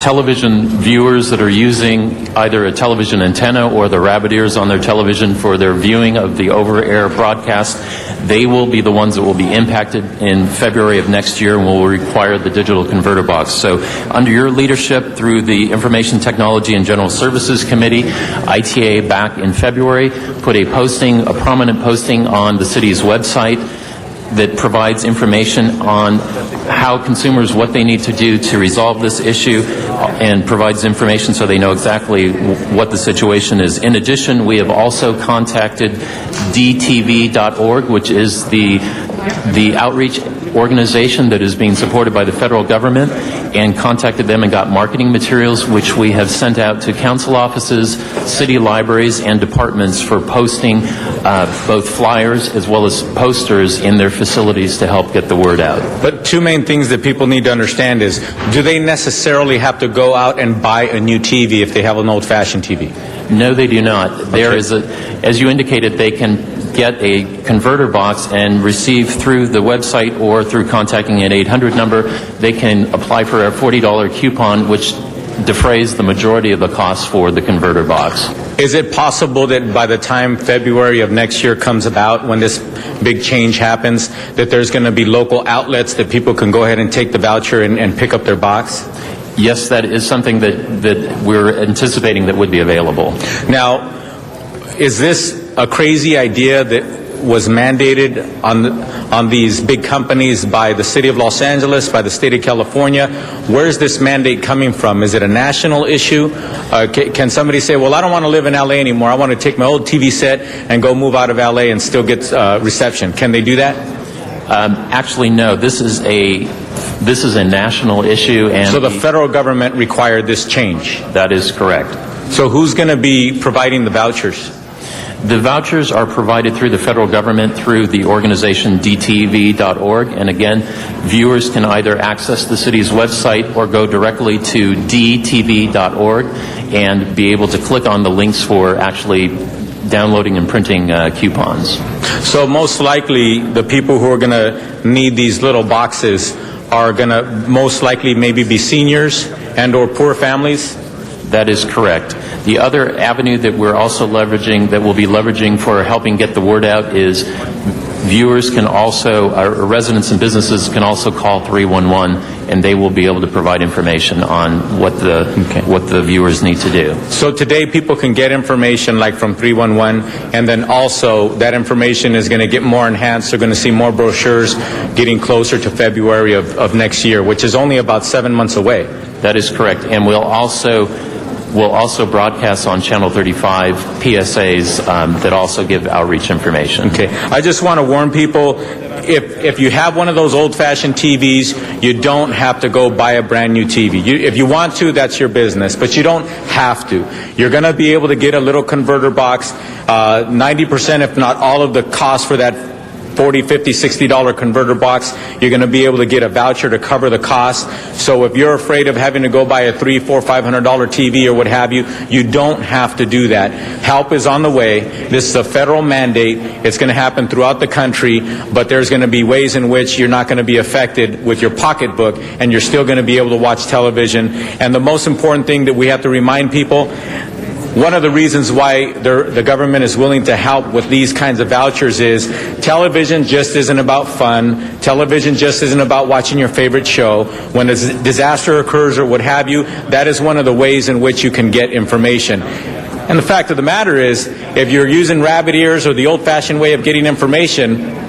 television viewers that are using either a television antenna or the rabbit ears on their television for their viewing of the over-air broadcast, they will be the ones that will be impacted in February of next year and will require the digital converter box. So under your leadership through the Information Technology and General Services Committee, ITA back in February put a prominent posting on the city's website that provides information on how consumers, what they need to do to resolve this issue, and provides information so they know exactly what the situation is. In addition, we have also contacted DTV.org, which is the outreach organization that is being supported by the federal government, and contacted them and got marketing materials which we have sent out to council offices, city libraries, and departments for posting both flyers as well as posters in their facilities to help get the word out. But two main things that people need to understand is, do they necessarily have to go out and buy a new TV if they have an old-fashioned TV? No, they do not. There is as you indicated, they can get a converter box and receive through the website or through contacting an 800 number. They can apply for a $40 coupon, which defrays the majority of the cost for the converter box. Is it possible that by the time February of next year comes about, when this big change happens, that there's going to be local outlets that people can go ahead and take the voucher and pick up their box? Yes, that is something that we're anticipating that would be available. Now, is this a crazy idea that was mandated on these big companies by the city of Los Angeles, by the state of California? Where is this mandate coming from? Is it a national issue? Can somebody say, well, I don't want to live in LA anymore. I want to take my old TV set and go move out of LA and still get reception. Can they do that? Actually, no. This is a national issue, and so the federal government required this change. That is correct. So who's going to be providing the vouchers? The vouchers are provided through the federal government through the organization DTV.org, and again, viewers can either access the city's website or go directly to DTV.org and be able to click on the links for actually downloading and printing coupons. So most likely the people who are going to need these little boxes are going to most likely maybe be seniors and or poor families? That is correct. The other avenue that we're also leveraging, that we'll be leveraging for helping get the word out, is viewers can also, our residents and businesses can also call 311, and they will be able to provide information on what the viewers need to do. So today people can get information like from 311, and then also that information is going to get more enhanced. They're going to see more brochures getting closer to February of next year, which is only about 7 months away. That is correct. And we'll also broadcast on Channel 35 PSAs that also give outreach information. Okay. I just want to warn people, if you have one of those old-fashioned TVs, you don't have to go buy a brand new TV. If you want to, that's your business, but you don't have to. You're going to be able to get a little converter box. 90%, if not all of the cost for that $40, $50, $60 converter box, you're going to be able to get a voucher to cover the cost. So if you're afraid of having to go buy a $300, $400, $500 TV or what have you, you don't have to do that. Help is on the way. This is a federal mandate. It's going to happen throughout the country, but there's going to be ways in which you're not going to be affected with your pocketbook, and you're still going to be able to watch television. And the most important thing that we have to remind people, one of the reasons why the government is willing to help with these kinds of vouchers is television just isn't about fun. Television just isn't about watching your favorite show. When a disaster occurs or what have you, that is one of the ways in which you can get information. And the fact of the matter is, if you're using rabbit ears or the old-fashioned way of getting information,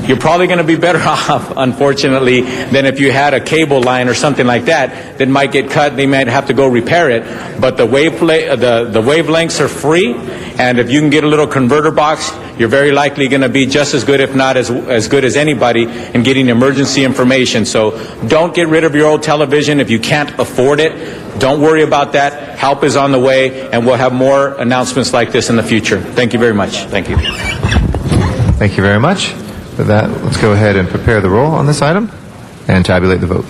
you're probably going to be better off, unfortunately, than if you had a cable line or something like that that might get cut. They might have to go repair it. But the wavelengths are free, and if you can get a little converter box, you're very likely going to be just as good, if not as good as anybody, in getting emergency information. So don't get rid of your old television if you can't afford it. Don't worry about that. Help is on the way, and we'll have more announcements like this in the future. Thank you very much. Thank you. Thank you very much. With that, let's go ahead and prepare the roll on this item and tabulate the vote.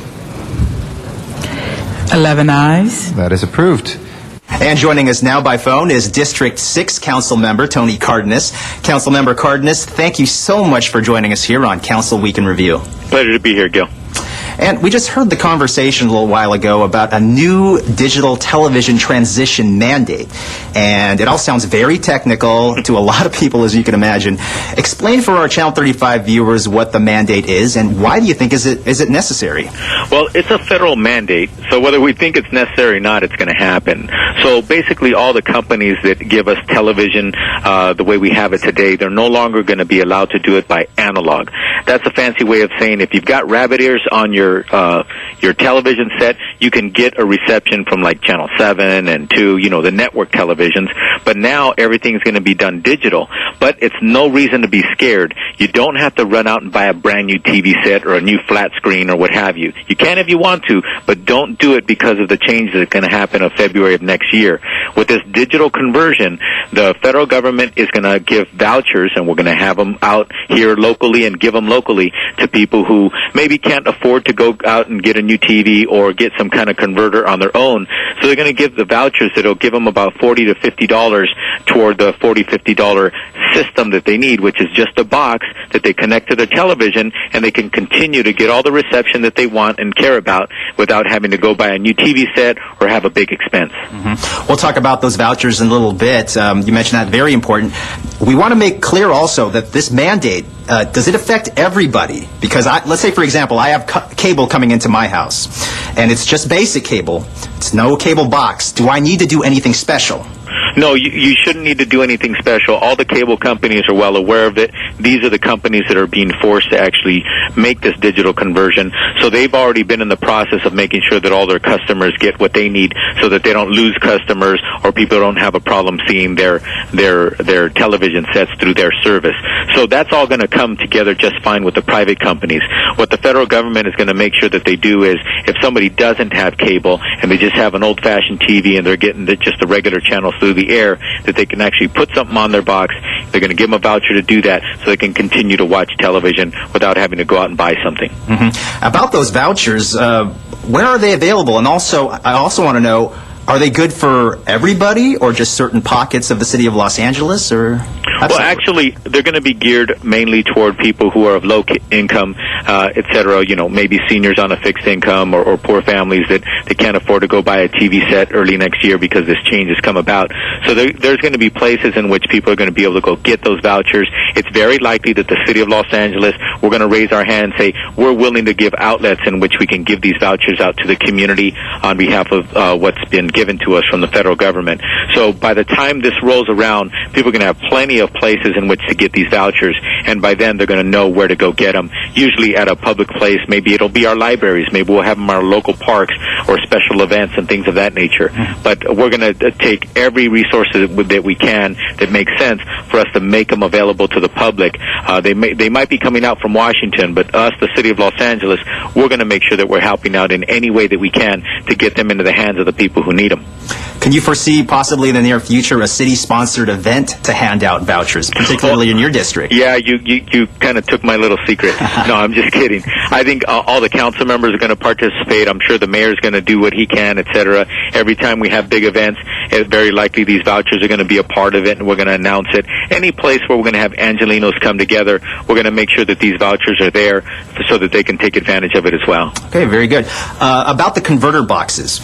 11 ayes. That is approved. And joining us now by phone is District 6 Council Member Tony Cardenas. Council Member Cardenas, thank you so much for joining us here on Council Week in Review. Pleasure to be here, Gil. And we just heard the conversation a little while ago about a new digital television transition mandate. And it all sounds very technical to a lot of people, as you can imagine. Explain for our Channel 35 viewers what the mandate is, and why do you think is it necessary? Well, it's a federal mandate, so whether we think it's necessary or not, it's going to happen. So basically all the companies that give us television the way we have it today, they're no longer going to be allowed to do it by analog. That's a fancy way of saying if you've got rabbit ears on your television set, you can get a reception from like Channel 7 and 2, the network televisions. But now everything's going to be done digital. But it's no reason to be scared. You don't have to run out and buy a brand new TV set or a new flat screen or what have you. You can if you want to, but don't do it because of the change that's going to happen in February of next year. With this digital conversion, the federal government is going to give vouchers, and we're going to have them out here locally and give them locally to people who maybe can't afford to go out and get a new TV or get some kind of converter on their own. So they're going to give the vouchers that'll give them about $40 to $50 toward the $40, $50 system that they need, which is just a box that they connect to their television, and they can continue to get all the reception that they want and care about without having to go buy a new TV set or have a big expense. Mm-hmm. We'll talk about those vouchers in a little bit. You mentioned that, very important. We want to make clear also that this mandate, does it affect everybody? Because let's say, for example, I have cable coming into my house, and it's just basic cable. It's no cable box. Do I need to do anything special? No, you shouldn't need to do anything special. All the cable companies are well aware of it. These are the companies that are being forced to actually make this digital conversion. So they've already been in the process of making sure that all their customers get what they need so that they don't lose customers or people don't have a problem seeing their television sets through their service. So that's all going to come together just fine with the private companies. What the federal government is going to make sure that they do is if somebody doesn't have cable and they just have an old-fashioned TV and they're getting just the regular channels through the air, that they can actually put something on their box. They're going to give them a voucher to do that so they can continue to watch television without having to go out and buy something. Mm-hmm. About those vouchers, where are they available? And also, I also want to know, are they good for everybody or just certain pockets of the city of Los Angeles? Or well, actually, they're going to be geared mainly toward people who are of low income, et cetera, maybe seniors on a fixed income or poor families that they can't afford to go buy a TV set early next year because this change has come about. So there's going to be places in which people are going to be able to go get those vouchers. It's very likely that the city of Los Angeles, we're going to raise our hand and say we're willing to give outlets in which we can give these vouchers out to the community on behalf of what's been given to us from the federal government. So by the time this rolls around, people are going to have plenty of places in which to get these vouchers, and by then they're going to know where to go get them, usually at a public place. Maybe it'll be our libraries. Maybe we'll have them at our local parks or special events and things of that nature. But we're going to take every resource that we can that makes sense for us to make them available to the public. They might be coming out from Washington, but us, the city of Los Angeles, we're going to make sure that we're helping out in any way that we can to get them into the hands of the people who need them. Can you foresee possibly in the near future a city-sponsored event to hand out vouchers, particularly in your district? Yeah, you kind of took my little secret. No, I'm just kidding. I think all the council members are going to participate. I'm sure the mayor's going to do what he can, etc. Every time we have big events, it's very likely these vouchers are going to be a part of it, and we're going to announce it. Any place where we're going to have Angelinos come together, we're going to make sure that these vouchers are there so that they can take advantage of it as well. Okay, very good. About the converter boxes,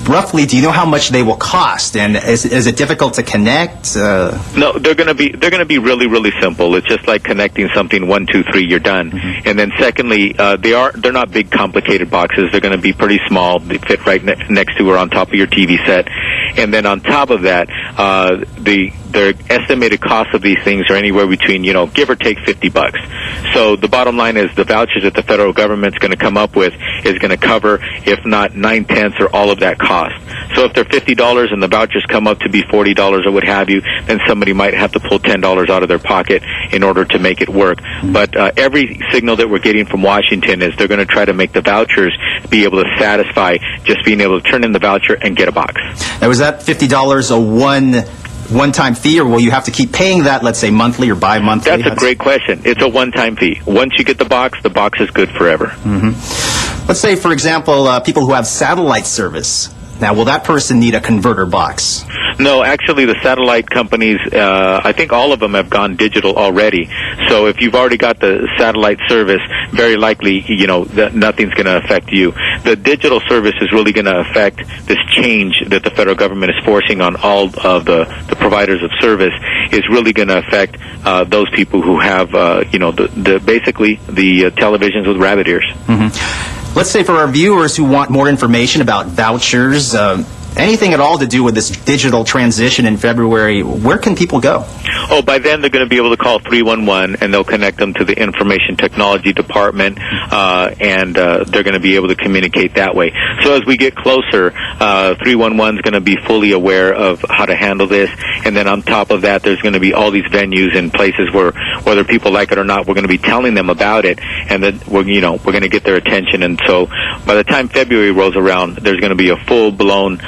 roughly, do you know how much they will cost, and is it difficult to connect? No, they're going to be really, really simple. It's just like connecting something 1, 2, 3, you're done. Mm-hmm. And then secondly, they're not big, complicated boxes. They're going to be pretty small. They fit right next to or on top of your TV set. And then on top of that, their estimated cost of these things are anywhere between, give or take $50. So the bottom line is the vouchers that the federal government's going to come up with is going to cover, if not 9/10 or all of that cost. So if they're $50 and the vouchers come up to be $40 or what have you, then somebody might have to pull $10 out of their pocket in order to make it work. But every signal that we're getting from Washington is they're going to try to make the vouchers be able to satisfy just being able to turn in the voucher and get a box. Now, is that $50 a one-time fee, or will you have to keep paying that, let's say, monthly or bi-monthly? That's a great question. It's a one-time fee. Once you get the box is good forever. Mm-hmm. Let's say, for example, people who have satellite service. Now, will that person need a converter box? No, actually, the satellite companies, I think all of them have gone digital already. So if you've already got the satellite service, very likely, nothing's going to affect you. The digital service is really going to affect this change that the federal government is forcing on all of the providers of service. Is really going to affect those people who have, basically the televisions with rabbit ears. Mm-hmm. Let's say for our viewers who want more information about vouchers, anything at all to do with this digital transition in February, where can people go? Oh, by then they're going to be able to call 311, and they'll connect them to the Information Technology Department, and they're going to be able to communicate that way. So as we get closer, 311 is going to be fully aware of how to handle this, and then on top of that, there's going to be all these venues and places where, whether people like it or not, we're going to be telling them about it, and then we're going to get their attention. And so by the time February rolls around, there's going to be a full-blown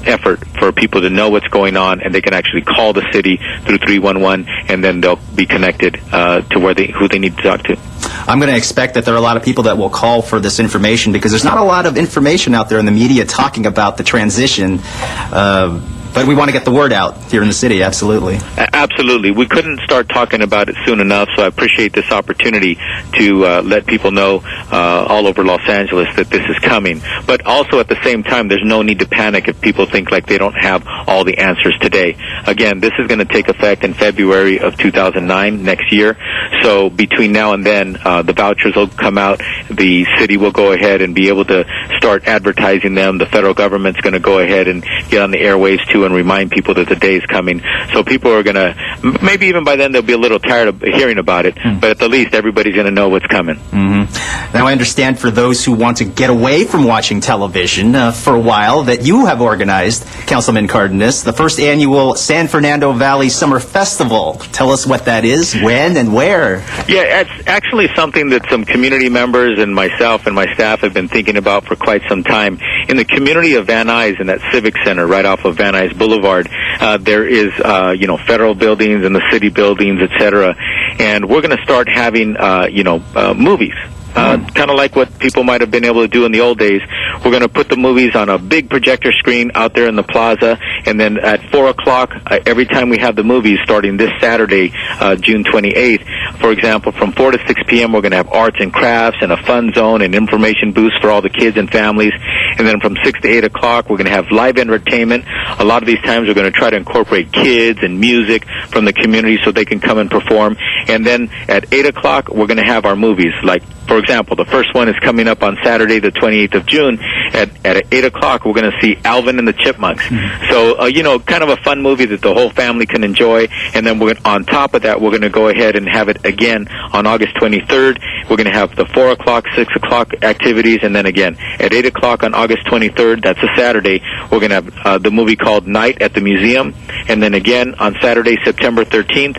effort for people to know what's going on, and they can actually call the city through 311, and then they'll be connected to who they need to talk to. I'm going to expect that there are a lot of people that will call for this information because there's not a lot of information out there in the media talking about the transition. But we want to get the word out here in the city, absolutely. Absolutely. We couldn't start talking about it soon enough, so I appreciate this opportunity to let people know all over Los Angeles that this is coming. But also at the same time, there's no need to panic if people think like they don't have all the answers today. Again, this is going to take effect in February of 2009, next year. So between now and then, the vouchers will come out. The city will go ahead and be able to start advertising them. The federal government's going to go ahead and get on the airwaves too and remind people that the day is coming. So people are going to, maybe even by then they'll be a little tired of hearing about it, but at the least everybody's going to know what's coming. Mm-hmm. Now I understand for those who want to get away from watching television for a while that you have organized, Councilman Cardenas, the first annual San Fernando Valley Summer Festival. Tell us what that is, when, and where. Yeah, it's actually something that some community members and myself and my staff have been thinking about for quite some time. In the community of Van Nuys, in that Civic Center right off of Van Nuys Boulevard, there is, federal buildings and the city buildings, etc. And we're going to start having, movies. Kind of like what people might have been able to do in the old days. We're going to put the movies on a big projector screen out there in the plaza, and then at 4 o'clock, every time we have the movies starting this Saturday, June 28th, for example, from 4 to 6 p.m., we're going to have arts and crafts and a fun zone and information booths for all the kids and families. And then from 6 to 8 o'clock, we're going to have live entertainment. A lot of these times, we're going to try to incorporate kids and music from the community so they can come and perform. And then at 8 o'clock, we're going to have our movies. Like, for example, the first one is coming up on Saturday, the 28th of June. At 8 o'clock, we're going to see Alvin and the Chipmunks. So, kind of a fun movie that the whole family can enjoy. And then on top of that, we're going to go ahead and have it again on August 23rd. We're going to have the 4 o'clock, 6 o'clock activities. And then again, at 8 o'clock on August 23rd, that's a Saturday, we're going to have the movie called Night at the Museum. And then again, on Saturday, September 13th,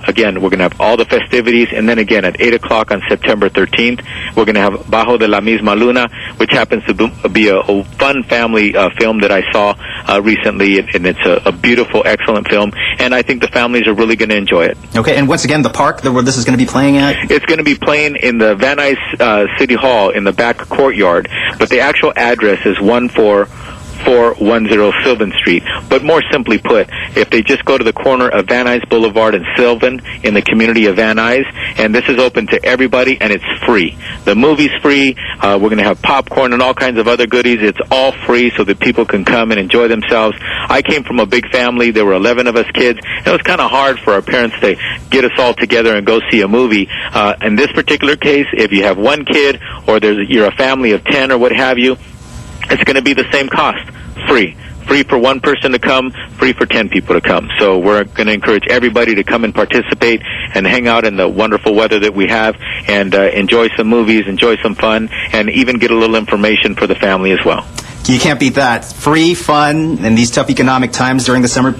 again, we're going to have all the festivities. And then again, at 8 o'clock on September 13th, we're going to have Bajo de la Misma Luna, which happens to be a fun family film that I saw recently, and it's a beautiful, excellent film, and I think the families are really going to enjoy it. Okay, and once again, the park where this is going to be playing at? It's going to be playing in the Van Nuys City Hall in the back courtyard, but the actual address is 14410 Sylvan Street. But more simply put, if they just go to the corner of Van Nuys Boulevard and Sylvan in the community of Van Nuys, and this is open to everybody, and it's free. The movie's free. We're going to have popcorn and all kinds of other goodies. It's all free so that people can come and enjoy themselves. I came from a big family. There were 11 of us kids. It was kind of hard for our parents to get us all together and go see a movie. In this particular case, if you have one kid or you're a family of 10 or what have you, it's going to be the same cost. Free. Free for one person to come, free for 10 people to come. So we're going to encourage everybody to come and participate and hang out in the wonderful weather that we have and enjoy some movies, enjoy some fun, and even get a little information for the family as well. You can't beat that. Free, fun, in these tough economic times during the summer,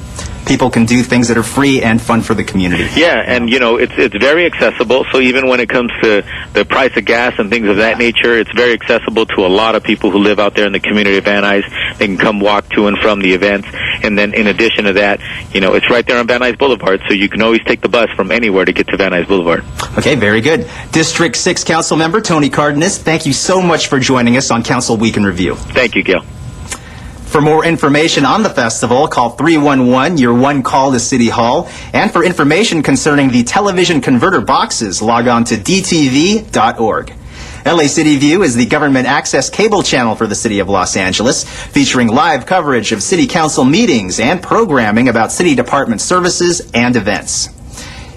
people can do things that are free and fun for the community. Yeah, and it's very accessible. So even when it comes to the price of gas and things of that nature, it's very accessible to a lot of people who live out there in the community of Van Nuys. They can come walk to and from the events. And then in addition to that, it's right there on Van Nuys Boulevard, so you can always take the bus from anywhere to get to Van Nuys Boulevard. Okay, very good. District 6 Council Member Tony Cardenas, thank you so much for joining us on Council Week in Review. Thank you, Gil. For more information on the festival, call 311, your one call to City Hall. And for information concerning the television converter boxes, log on to dtv.org. LA City View is the government access cable channel for the City of Los Angeles, featuring live coverage of City Council meetings and programming about City Department services and events.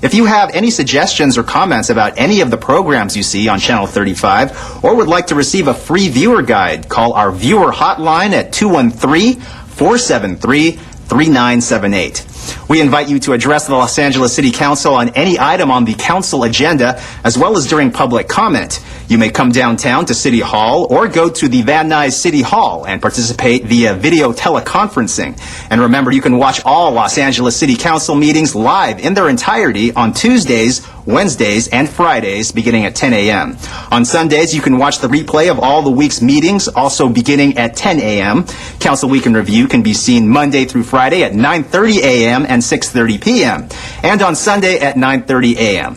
If you have any suggestions or comments about any of the programs you see on Channel 35 or would like to receive a free viewer guide, call our viewer hotline at 213-473-3978. We invite you to address the Los Angeles City Council on any item on the council agenda, as well as during public comment. You may come downtown to City Hall or go to the Van Nuys City Hall and participate via video teleconferencing. And remember, you can watch all Los Angeles City Council meetings live in their entirety on Tuesdays, Wednesdays, and Fridays beginning at 10 a.m. On Sundays, you can watch the replay of all the week's meetings, also beginning at 10 a.m. Council Week in Review can be seen Monday through Friday at 9:30 a.m. and 6:30 p.m. and on Sunday at 9:30 a.m.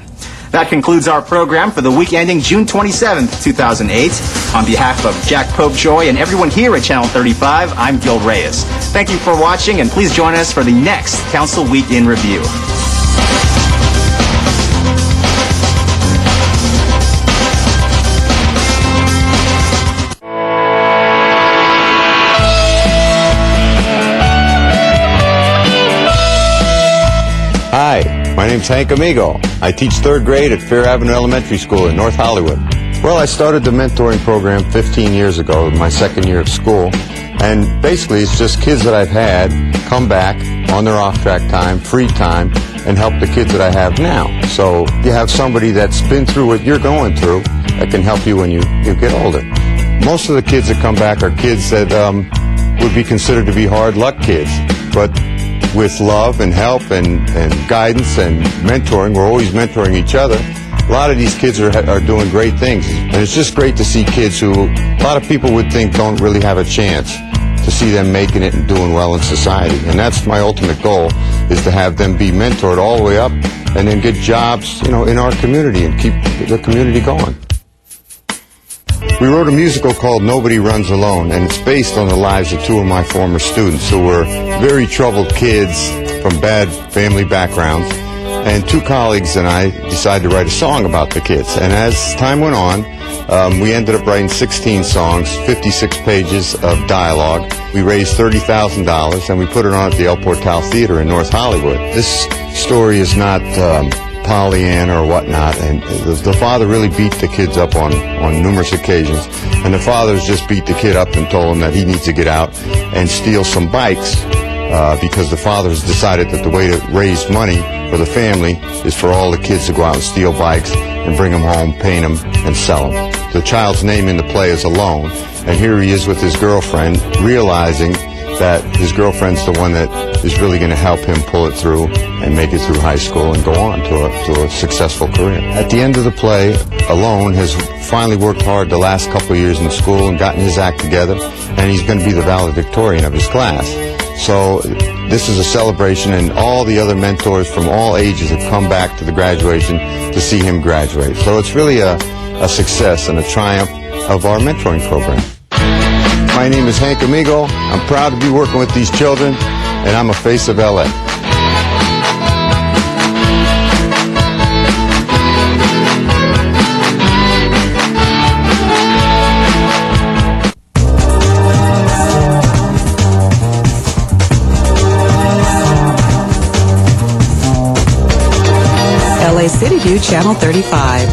That concludes our program for the week ending June 27th, 2008. On behalf of Jack Popejoy and everyone here at Channel 35, I'm Gil Reyes. Thank you for watching, and please join us for the next Council Week in Review. Hi, my name's Hank Amigo. I teach third grade at Fair Avenue Elementary School in North Hollywood. Well, I started the mentoring program 15 years ago, my second year of school, and basically it's just kids that I've had come back on their off-track time, free time, and help the kids that I have now. So you have somebody that's been through what you're going through that can help you when you get older. Most of the kids that come back are kids that would be considered to be hard luck kids, but with love and help and guidance and mentoring, we're always mentoring each other. A lot of these kids are doing great things, and it's just great to see kids who a lot of people would think don't really have a chance, to see them making it and doing well in society. And that's my ultimate goal, is to have them be mentored all the way up and then get jobs, in our community and keep the community going. We wrote a musical called Nobody Runs Alone, and it's based on the lives of two of my former students who were very troubled kids from bad family backgrounds. And two colleagues and I decided to write a song about the kids. And as time went on, we ended up writing 16 songs, 56 pages of dialogue. We raised $30,000, and we put it on at the El Portal Theater in North Hollywood. This story is not Pollyanna or whatnot, and the father really beat the kids up on numerous occasions, and the father's just beat the kid up and told him that he needs to get out and steal some bikes because the father's decided that the way to raise money for the family is for all the kids to go out and steal bikes and bring them home, paint them, and sell them. The child's name in the play is Alone, and here he is with his girlfriend, realizing that his girlfriend's the one that is really going to help him pull it through and make it through high school and go on to a successful career. At the end of the play, Alone has finally worked hard the last couple of years in school and gotten his act together, and he's going to be the valedictorian of his class. So this is a celebration, and all the other mentors from all ages have come back to the graduation to see him graduate. So it's really a success and a triumph of our mentoring program. My name is Hank Amigo. I'm proud to be working with these children, and I'm a face of LA. LA City View Channel 35.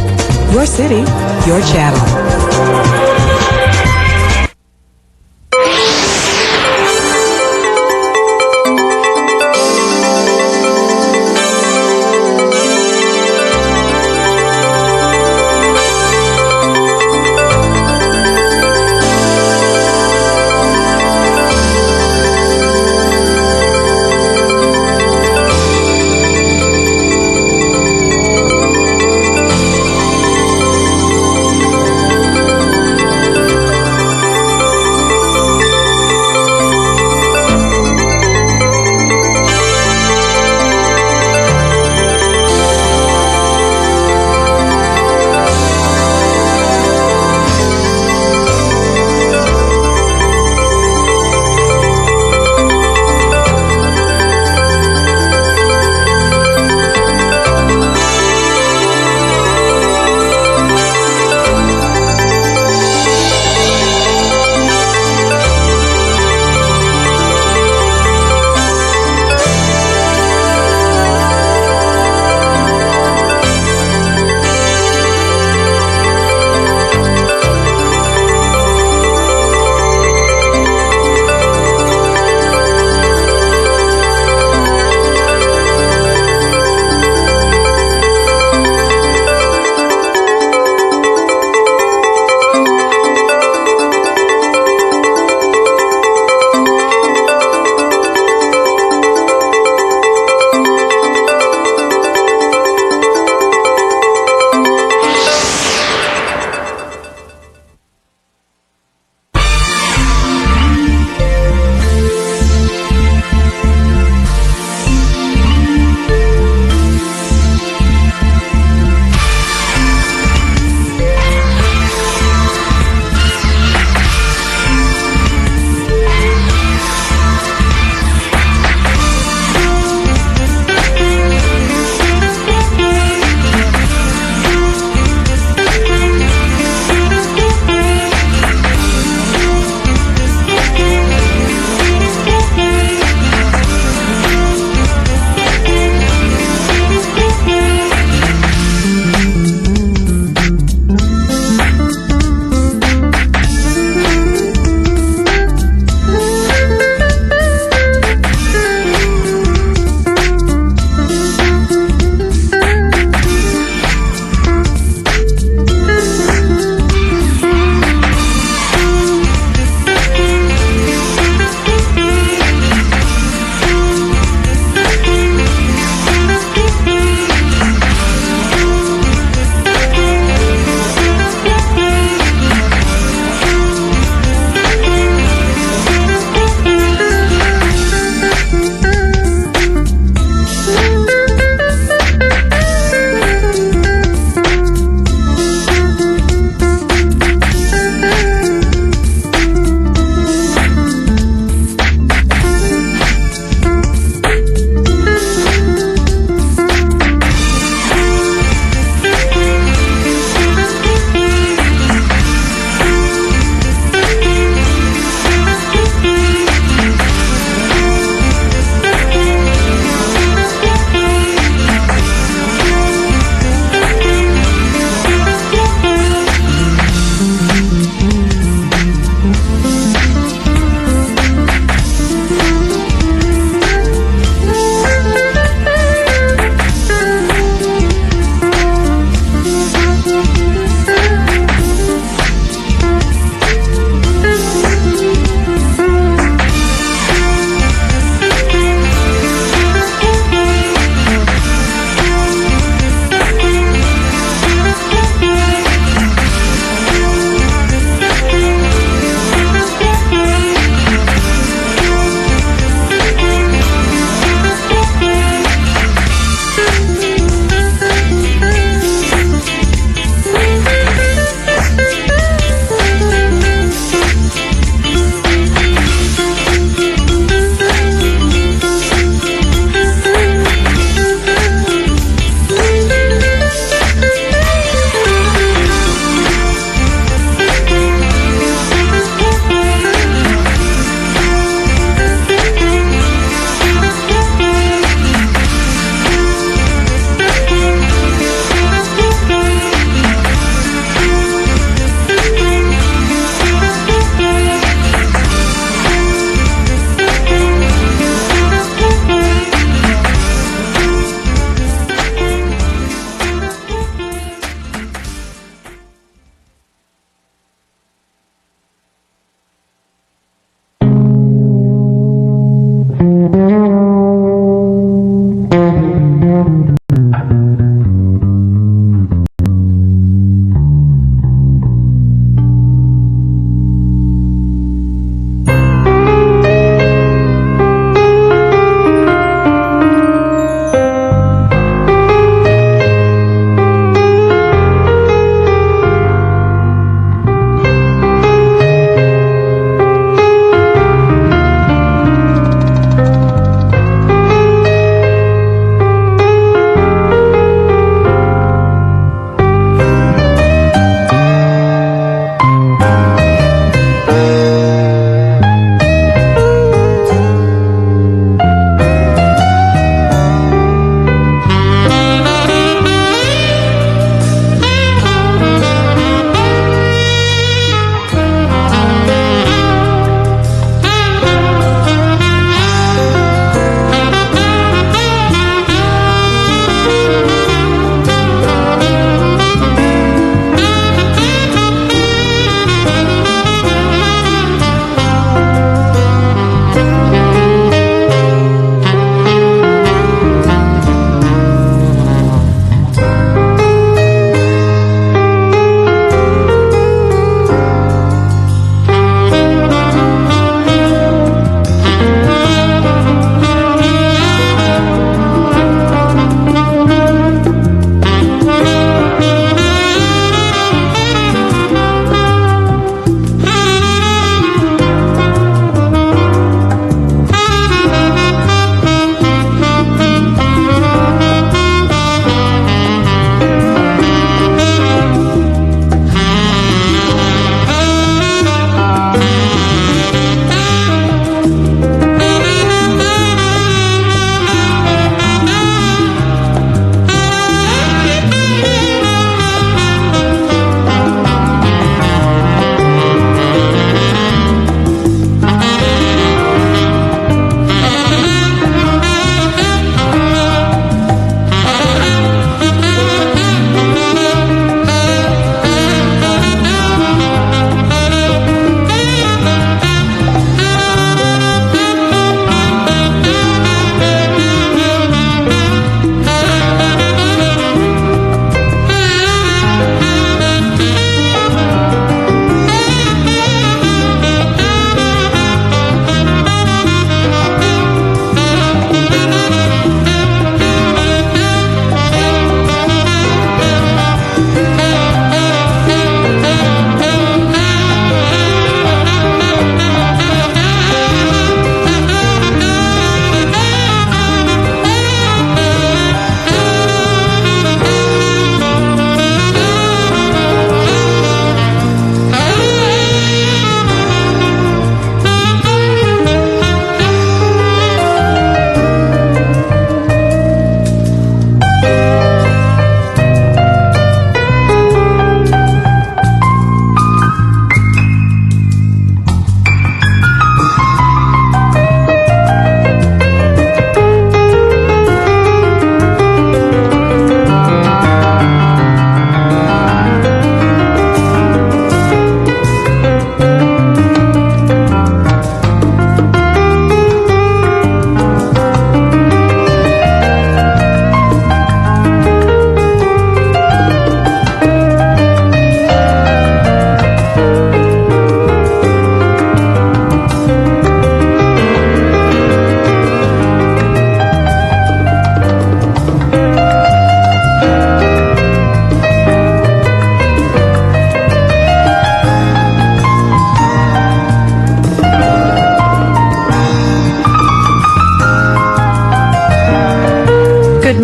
Your city, your channel.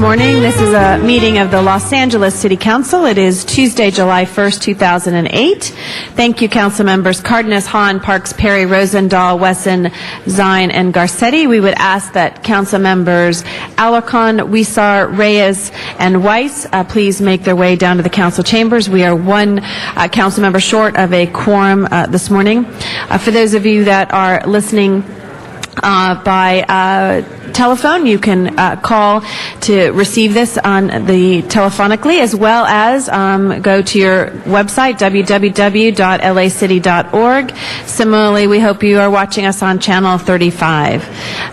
morning. This is a meeting of the Los Angeles City Council. It is Tuesday, July 1st, 2008. Thank you, Council members Cardenas, Hahn, Parks, Perry, Rosendahl, Wesson, Zine, and Garcetti. We would ask that Council members Alarcon, Huizar, Reyes, and Weiss please make their way down to the Council chambers. We are one Council member short of a quorum this morning. For those of you that are listening by telephone, you can call to receive this on the telephonically, as well as go to your website, www.lacity.org. Similarly, we hope you are watching us on channel 35.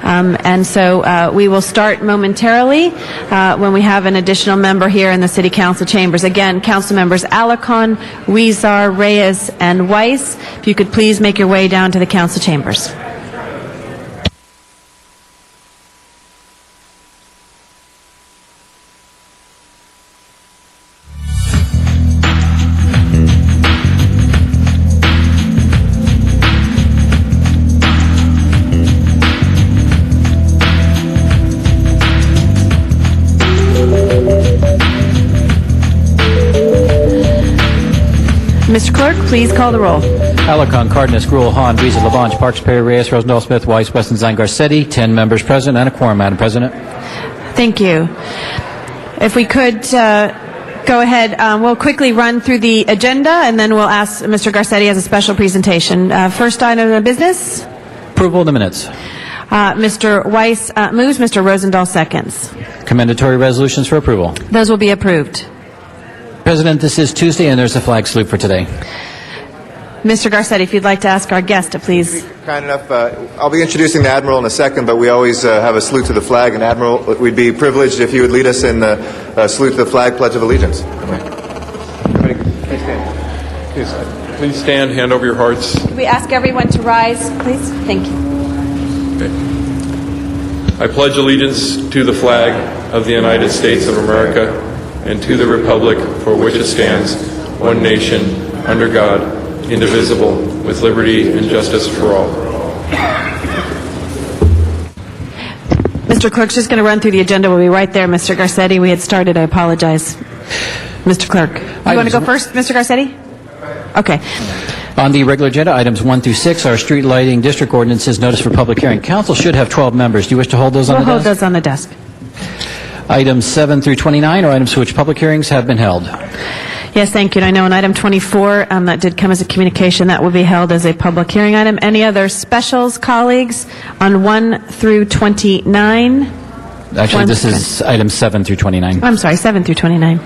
And so we will start momentarily when we have an additional member here in the City Council chambers. Again, Council members Alarcon, Huizar, Reyes, and Weiss, if you could please make your way down to the Council chambers. Mr. Clerk, please call the roll. Alarcon, Cardenas, Gruel, Hahn, Weezer, Labange, Parks, Perry, Reyes, Rosendahl, Smith, Weiss, Weston, Zine, Garcetti. 10 members present and a quorum, Madam President. Thank you. If we could go ahead, we'll quickly run through the agenda, and then we'll ask Mr. Garcetti as a special presentation. First item of business. Approval of the minutes. Mr. Weiss moves, Mr. Rosendahl seconds. Commendatory resolutions for approval. Those will be approved. President, this is Tuesday, and there's a flag salute for today. Mr. Garcetti, if you'd like to ask our guest to please. Kind enough, I'll be introducing the Admiral in a second, but we always have a salute to the flag. And Admiral, we'd be privileged if you would lead us in the salute to the flag, Pledge of Allegiance. Everybody, please stand. Please stand, hand over your hearts. Could we ask everyone to rise, please? Thank you. Okay. I pledge allegiance to the flag of the United States of America and to the republic for which it stands, one nation, under God, indivisible, with liberty and justice for all. Mr. Clerk's just going to run through the agenda. We'll be right there, Mr. Garcetti. We had started. I apologize. Mr. Clerk. You want to go first, Mr. Garcetti? Okay. On the regular agenda, items 1 through 6 are street lighting district ordinances, notice for public hearing. Council should have 12 members. Do you wish to hold those on the desk? We'll hold those on the desk. Items 7 through 29 are items for which public hearings have been held. Yes, thank you. And I know on item 24, that did come as a communication, that will be held as a public hearing item. Any other specials, colleagues, on 1 through 29? Actually, this is items 7 through 29. I'm sorry, 7 through 29.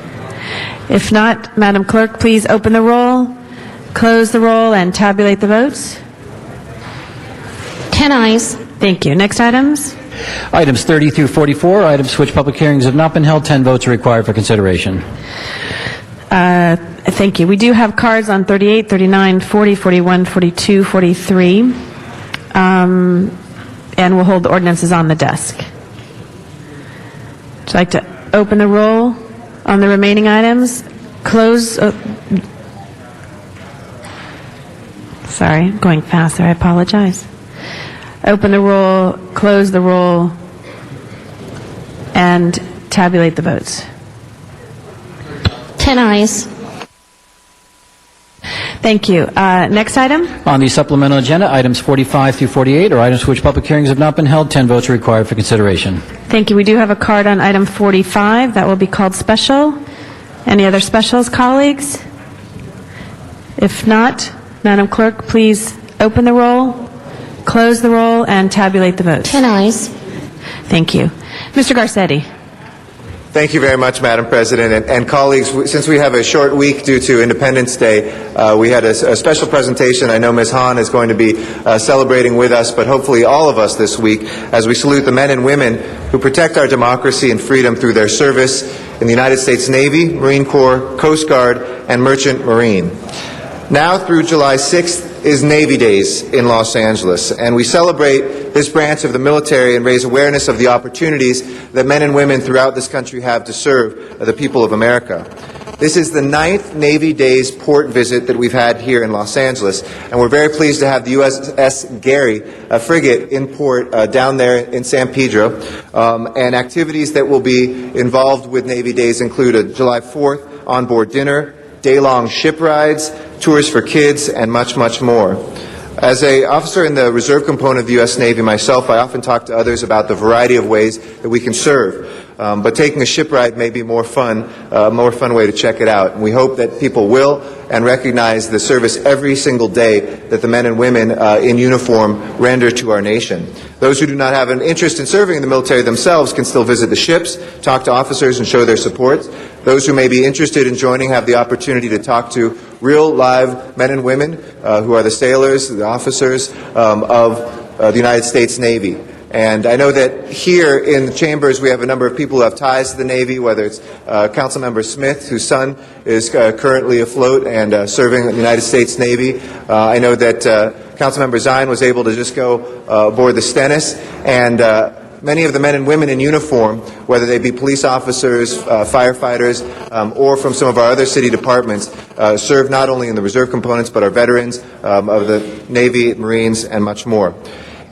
If not, Madam Clerk, please open the roll, close the roll, and tabulate the votes. 10 ayes. Thank you. Next items? Items 30 through 44 are items for which public hearings have not been held. 10 votes are required for consideration. Thank you. We do have cards on 38, 39, 40, 41, 42, 43, and we'll hold the ordinances on the desk. Would you like to open the roll on the remaining items? Close. Sorry, I'm going fast there. I apologize. Open the roll, close the roll, and tabulate the votes. 10 ayes. Thank you. Next item? On the supplemental agenda, items 45 through 48 are items for which public hearings have not been held. 10 votes are required for consideration. Thank you. We do have a card on item 45. That will be called special. Any other specials, colleagues? If not, Madam Clerk, please open the roll, close the roll, and tabulate the votes. 10 ayes. Thank you. Mr. Garcetti. Thank you very much, Madam President. And colleagues, since we have a short week due to Independence Day, we had a special presentation. I know Ms. Hahn is going to be celebrating with us, but hopefully all of us this week, as we salute the men and women who protect our democracy and freedom through their service in the United States Navy, Marine Corps, Coast Guard, and Merchant Marine. Now through July 6th is Navy Days in Los Angeles, and we celebrate this branch of the military and raise awareness of the opportunities that men and women throughout this country have to serve the people of America. This is the 9th Navy Days port visit that we've had here in Los Angeles, and we're very pleased to have the USS Gary, a frigate in port down there in San Pedro. And activities that will be involved with Navy Days include a July 4th onboard dinner, day-long ship rides, tours for kids, and much, much more. As an officer in the reserve component of the U.S. Navy myself, I often talk to others about the variety of ways that we can serve. But taking a ship ride may be a more fun way to check it out. And we hope that people will and recognize the service every single day that the men and women in uniform render to our nation. Those who do not have an interest in serving in the military themselves can still visit the ships, talk to officers, and show their support. Those who may be interested in joining have the opportunity to talk to real live men and women who are the sailors, the officers of the United States Navy. And I know that here in the chambers we have a number of people who have ties to the Navy, whether it's Councilmember Smith, whose son is currently afloat and serving in the United States Navy. I know that Councilmember Zine was able to just go aboard the Stennis, and many of the men and women in uniform, whether they be police officers, firefighters, or from some of our other city departments, serve not only in the reserve components but are veterans of the Navy, Marines, and much more.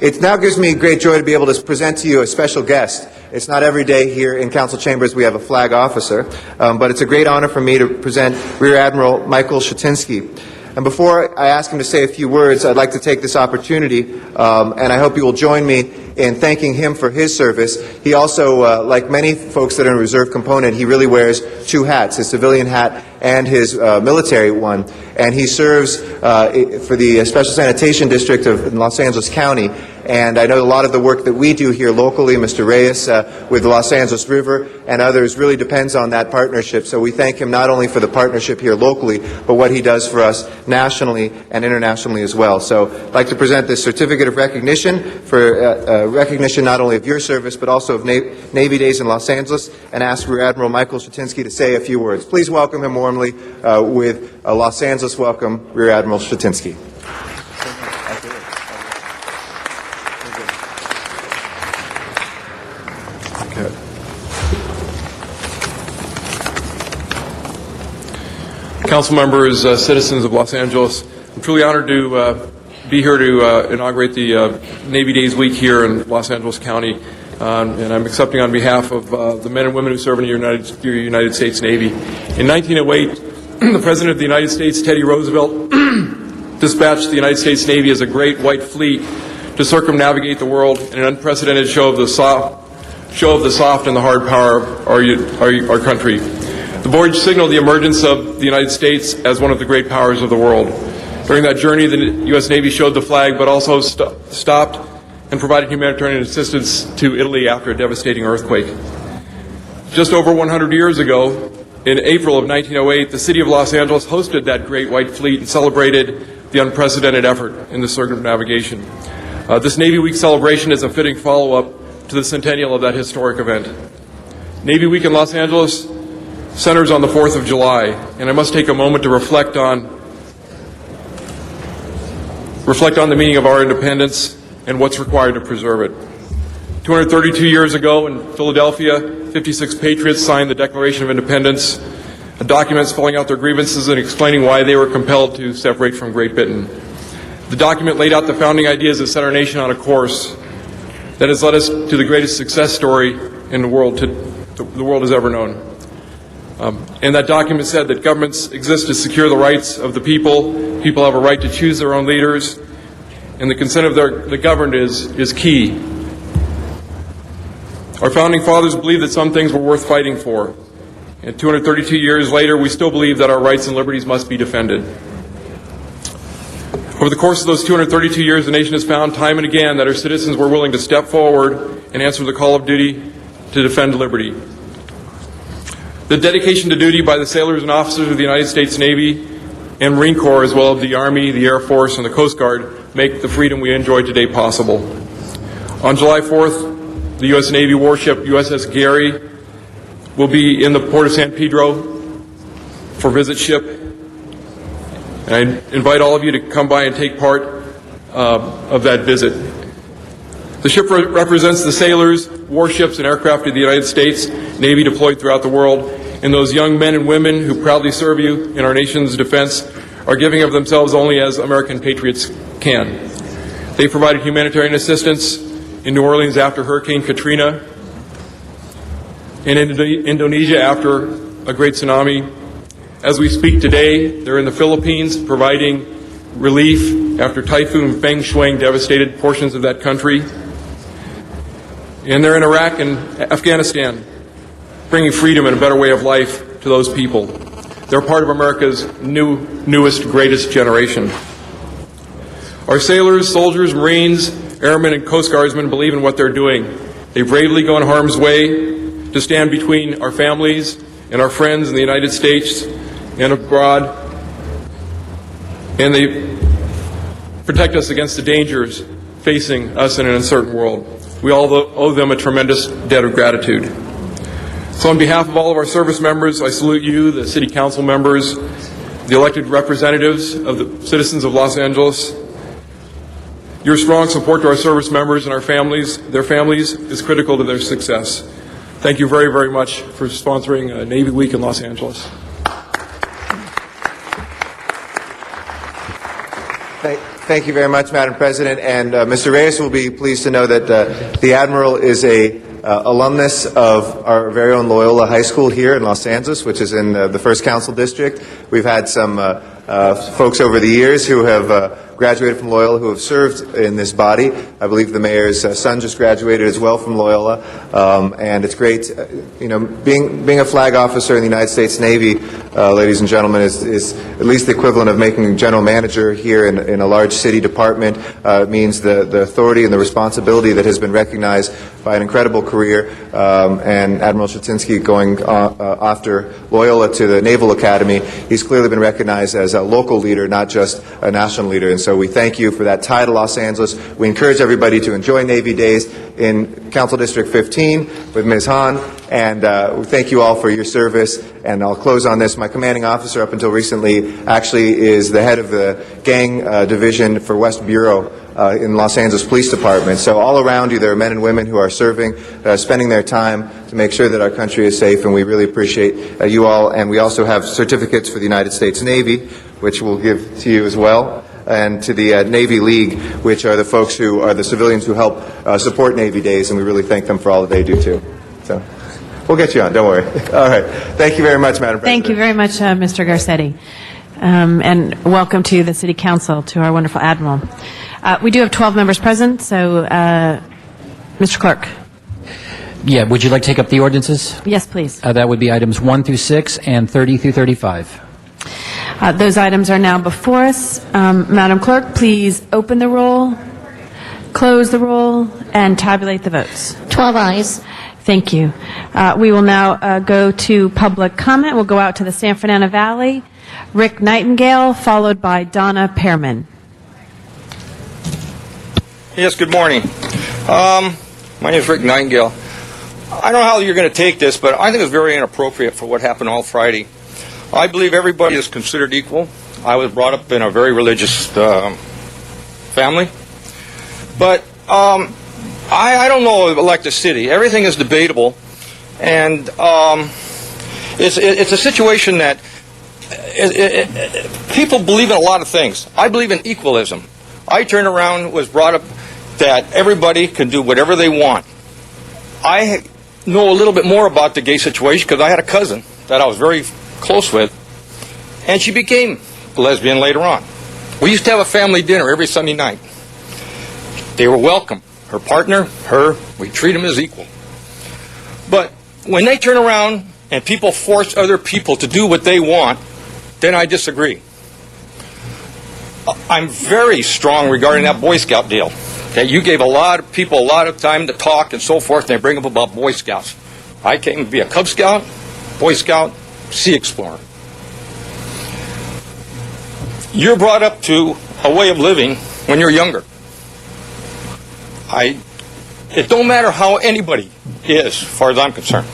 It now gives me great joy to be able to present to you a special guest. It's not every day here in council chambers we have a flag officer, but it's a great honor for me to present Rear Admiral Michael Shatinsky. And before I ask him to say a few words, I'd like to take this opportunity, and I hope you will join me in thanking him for his service. He also, like many folks that are in a reserve component, he really wears two hats, his civilian hat and his military one. And he serves for the Special Sanitation District of Los Angeles County. And I know a lot of the work that we do here locally, Mr. Reyes with the Los Angeles River and others, really depends on that partnership. So we thank him not only for the partnership here locally, but what he does for us nationally and internationally as well. So I'd like to present this certificate of recognition for recognition not only of your service, but also of Navy Days in Los Angeles, and ask Rear Admiral Michael Shatinsky to say a few words. Please welcome him warmly with a Los Angeles welcome, Rear Admiral Shatinsky. Council members, citizens of Los Angeles, I'm truly honored to be here to inaugurate the Navy Days Week here in Los Angeles County, and I'm accepting on behalf of the men and women who serve in the United States Navy. In 1908, the President of the United States, Teddy Roosevelt, dispatched the United States Navy as a great white fleet to circumnavigate the world in an unprecedented show of the soft and the hard power of our country. The voyage signaled the emergence of the United States as one of the great powers of the world. During that journey, the U.S. Navy showed the flag, but also stopped and provided humanitarian assistance to Italy after a devastating earthquake. Just over 100 years ago, in April of 1908, the city of Los Angeles hosted that great white fleet and celebrated the unprecedented effort in the circumnavigation. This Navy Week celebration is a fitting follow-up to the centennial of that historic event. Navy Week in Los Angeles centers on the 4th of July, and I must take a moment to reflect on the meaning of our independence and what's required to preserve it. 232 years ago in Philadelphia, 56 patriots signed the Declaration of Independence, a document spelling out their grievances and explaining why they were compelled to separate from Great Britain. The document laid out the founding ideas that set our nation on a course that has led us to the greatest success story in the world has ever known. And that document said that governments exist to secure the rights of the people. People have a right to choose their own leaders, and the consent of the governed is key. Our founding fathers believed that some things were worth fighting for. And 232 years later, we still believe that our rights and liberties must be defended. Over the course of those 232 years, the nation has found time and again that our citizens were willing to step forward and answer the call of duty to defend liberty. The dedication to duty by the sailors and officers of the United States Navy and Marine Corps, as well as the Army, the Air Force, and the Coast Guard, make the freedom we enjoy today possible. On July 4th, the U.S. Navy warship USS Gary will be in the port of San Pedro for visit ship. And I invite all of you to come by and take part of that visit. The ship represents the sailors, warships, and aircraft of the United States Navy deployed throughout the world, and those young men and women who proudly serve you in our nation's defense are giving of themselves only as American patriots can. They provided humanitarian assistance in New Orleans after Hurricane Katrina, in Indonesia after a great tsunami. As we speak today, they're in the Philippines providing relief after Typhoon Feng Shuang devastated portions of that country. And they're in Iraq and Afghanistan, bringing freedom and a better way of life to those people. They're part of America's newest, greatest generation. Our sailors, soldiers, Marines, airmen, and Coast Guardsmen believe in what they're doing. They bravely go in harm's way to stand between our families and our friends in the United States and abroad, and they protect us against the dangers facing us in an uncertain world. We all owe them a tremendous debt of gratitude. So on behalf of all of our service members, I salute you, the City Council members, the elected representatives of the citizens of Los Angeles. Your strong support to our service members and their families, is critical to their success. Thank you very, very much for sponsoring Navy Week in Los Angeles. Thank you very much, Madam President. And Mr. Reyes will be pleased to know that the Admiral is a alumnus of our very own Loyola High School here in Los Angeles, which is in the First Council District. We've had some folks over the years who have graduated from Loyola who have served in this body. I believe the mayor's son just graduated as well from Loyola, and it's great. Being a flag officer in the United States Navy, ladies and gentlemen, is at least the equivalent of making general manager here in a large city department. It means the authority and the responsibility that has been recognized by an incredible career, and Admiral Chetinsky going after Loyola to the Naval Academy, he's clearly been recognized as a local leader, not just a national leader. And so we thank you for that tie to Los Angeles. We encourage everybody to enjoy Navy Days in Council District 15 with Ms. Hahn, and we thank you all for your service. And I'll close on this. My commanding officer up until recently actually is the head of the gang division for West Bureau in Los Angeles Police Department. So all around you there are men and women who are serving, spending their time to make sure that our country is safe, and we really appreciate you all. And we also have certificates for the United States Navy, which we'll give to you as well, and to the Navy League, which are the folks who are the civilians who help support Navy Days, and we really thank them for all that they do too. So we'll get you on, don't worry. All right. Thank you very much, Madam President. Thank you very much, Mr. Garcetti. And welcome to the City Council, to our wonderful Admiral. We do have 12 members present, so Mr. Clerk. Yeah, would you like to take up the ordinances? Yes, please. That would be items 1 through 6 and 30 through 35. Those items are now before us. Madam Clerk, please open the roll, close the roll, and tabulate the votes. 12 ayes. Thank you. We will now go to public comment. We'll go out to the San Fernando Valley. Rick Nightingale, followed by Donna Pearman. Yes, good morning. My name is Rick Nightingale. I don't know how you're going to take this, but I think it's very inappropriate for what happened all Friday. I believe everybody is considered equal. I was brought up in a very religious family. But I don't know, like the city. Everything is debatable. And it's a situation that people believe in a lot of things. I believe in equalism. I turned around, was brought up that everybody can do whatever they want. I know a little bit more about the gay situation because I had a cousin that I was very close with, and she became a lesbian later on. We used to have a family dinner every Sunday night. They were welcome. Her partner, her, we treat them as equal. But when they turn around and people force other people to do what they want, then I disagree. I'm very strong regarding that Boy Scout deal. Okay, you gave a lot of people a lot of time to talk and so forth, and they bring up about Boy Scouts. I came to be a Cub Scout, Boy Scout, Sea Explorer. You're brought up to a way of living when you're younger. It don't matter how anybody is, as far as I'm concerned.